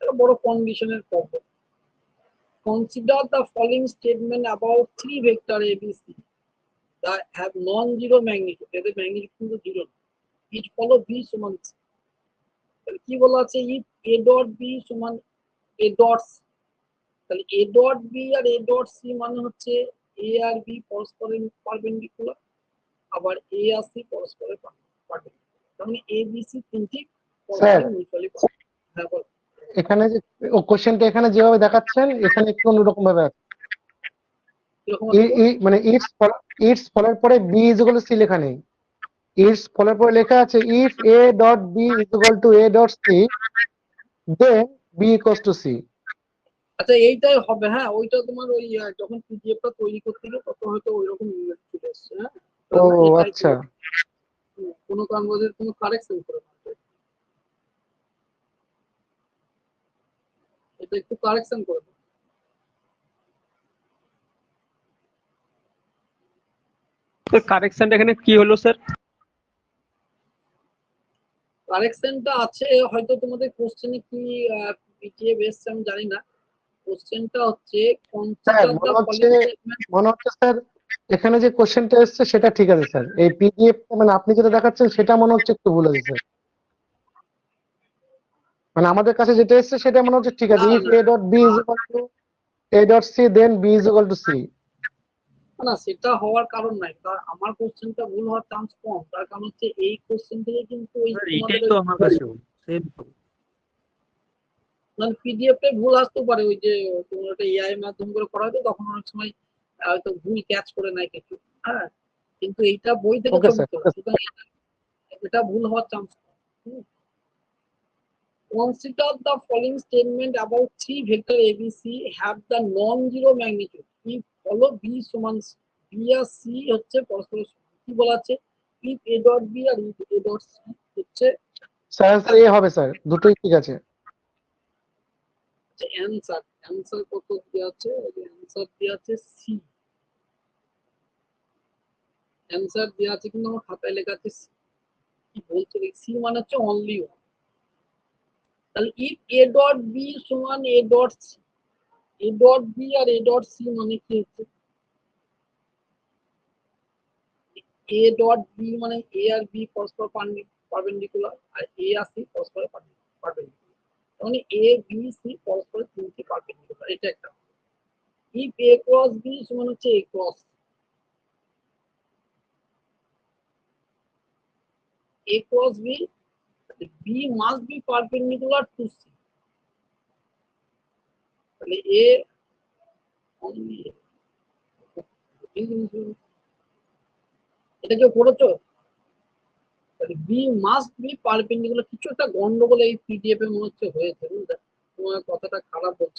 এটা বড় কন্ডিশনের problem. Consider the following statement about three vector ABC that have non-zero magnitude. এদের ম্যাগনিটিউড কিন্তু জিরো না। Each follow b সমান c। তাহলে কি বলা আছে? if a dot b সমান a dot c, তাহলে a dot b আর a dot c মানে হচ্ছে a আর b পরস্পরের পারপেন্ডিকুলার, আবার a আর c পরস্পরের পারপেন্ডিকুলার। তার মানে a b c তিনটি পরস্পরের মিউচুয়ালি পারপেন্ডিকুলার। হ্যাঁ বল। এখানে যে কোশ্চেনটা এখানে যেভাবে দেখাচ্ছেন এখানে একটু অন্যরকম ভাবে আছে। এরকম মানে ইটস ফলের পরে B is equal to C লেখা নেই। ইটস ফলের পরে লেখা আছে if A dot B is equal to A dot C then B equals to C. আচ্ছা এইটাই হবে। হ্যাঁ ওইটা তোমার ওই যখন পিডিএফটা তৈরি করতে গিয়ে তখন হয়তো ওইরকম চলে এসছে। হ্যাঁ ও এটাই আচ্ছা, কোনো কারণে কোনো কারেকশন করে না, এটা একটু কারেকশন করে দাও। স্যার কারেকশনটা এখানে কি হলো স্যার? কারেকশনটা আছে হয়তো তোমাদের কোশ্চেনে কি পিটিএফ এসছে আমি জানি না। কোশ্চেনটা হচ্ছে sir consider the following statement. মনে হচ্ছে স্যার এখানে যে কোশ্চেনটা এসছে সেটা ঠিক আছে স্যার, এই পিডিএফ মানে আপনি যেটা দেখাচ্ছেন সেটা মনে হচ্ছে একটু ভুল আছে স্যার। মানে আমাদের কাছে যেটা এসছে সেটা মনে হচ্ছে ঠিক আছে, if A dot B is equal to A dot C then B is equal to C. না সেটা হওয়ার কারণ নাই, তার আমার কোশ্চেনটা ভুল হওয়ার চান্স কম। তার কারণ হচ্ছে এই কোশ্চেন থেকে কিন্তু ওই স্যার তোমাদের এটাই তো আমার কাছেও সেম তো। মানে পিডিএফ এ ভুল আসতে পারে, ওই যে তোমার একটা এআই মাধ্যম করে করা হতো তখন অনেক সময় হয়তো ভুল ক্যাচ করে নেয় কিছু। হ্যাঁ কিন্তু এইটা বই থেকে ওকে ছবি স্যার, তোলা, সুতরাং এটা ভুল হওয়ার chance com. Consider the following statement about three vector ABC have the non-zero magnitude. If follow B সমান B আর C হচ্ছে পরস্পরের সমান। কি বলা আছে? If A dot B আর if A dot C হচ্ছে স্যার স্যার এ হবে স্যার, দুটোই ঠিক আছে। অ্যান্সার। অ্যান্সার কত দেওয়া আছে? অ্যান্সার দেওয়া আছে C। অ্যান্সার দেওয়া আছে কিন্তু আমার খাতায় লেখা আছে C। কি বলছে? C মানে হচ্ছে অনলি ওয়ান। তাহলে if A dot B সমান A dot C, A dot B আর A dot C মানে কি হচ্ছে? A dot B মানে A আর B পরস্পর পারপেন্ডিকুলার আর A আর C পরস্পর পারপেন্ডিকুলার। মানে A B C পরস্পর তিনটি পারপেন্ডিকুলার, এটা একটা। if A cross B সমান হচ্ছে A cross B, B must be perpendicular to C, তাহলে A only A। এটা কেউ পড়েছো? B must be perpendicular. কিছু একটা গন্ডগোল এই পিডিএফ এ মনে হচ্ছে হয়েছে, বুঝলে? তোমার কথাটা খারাপ হচ্ছে।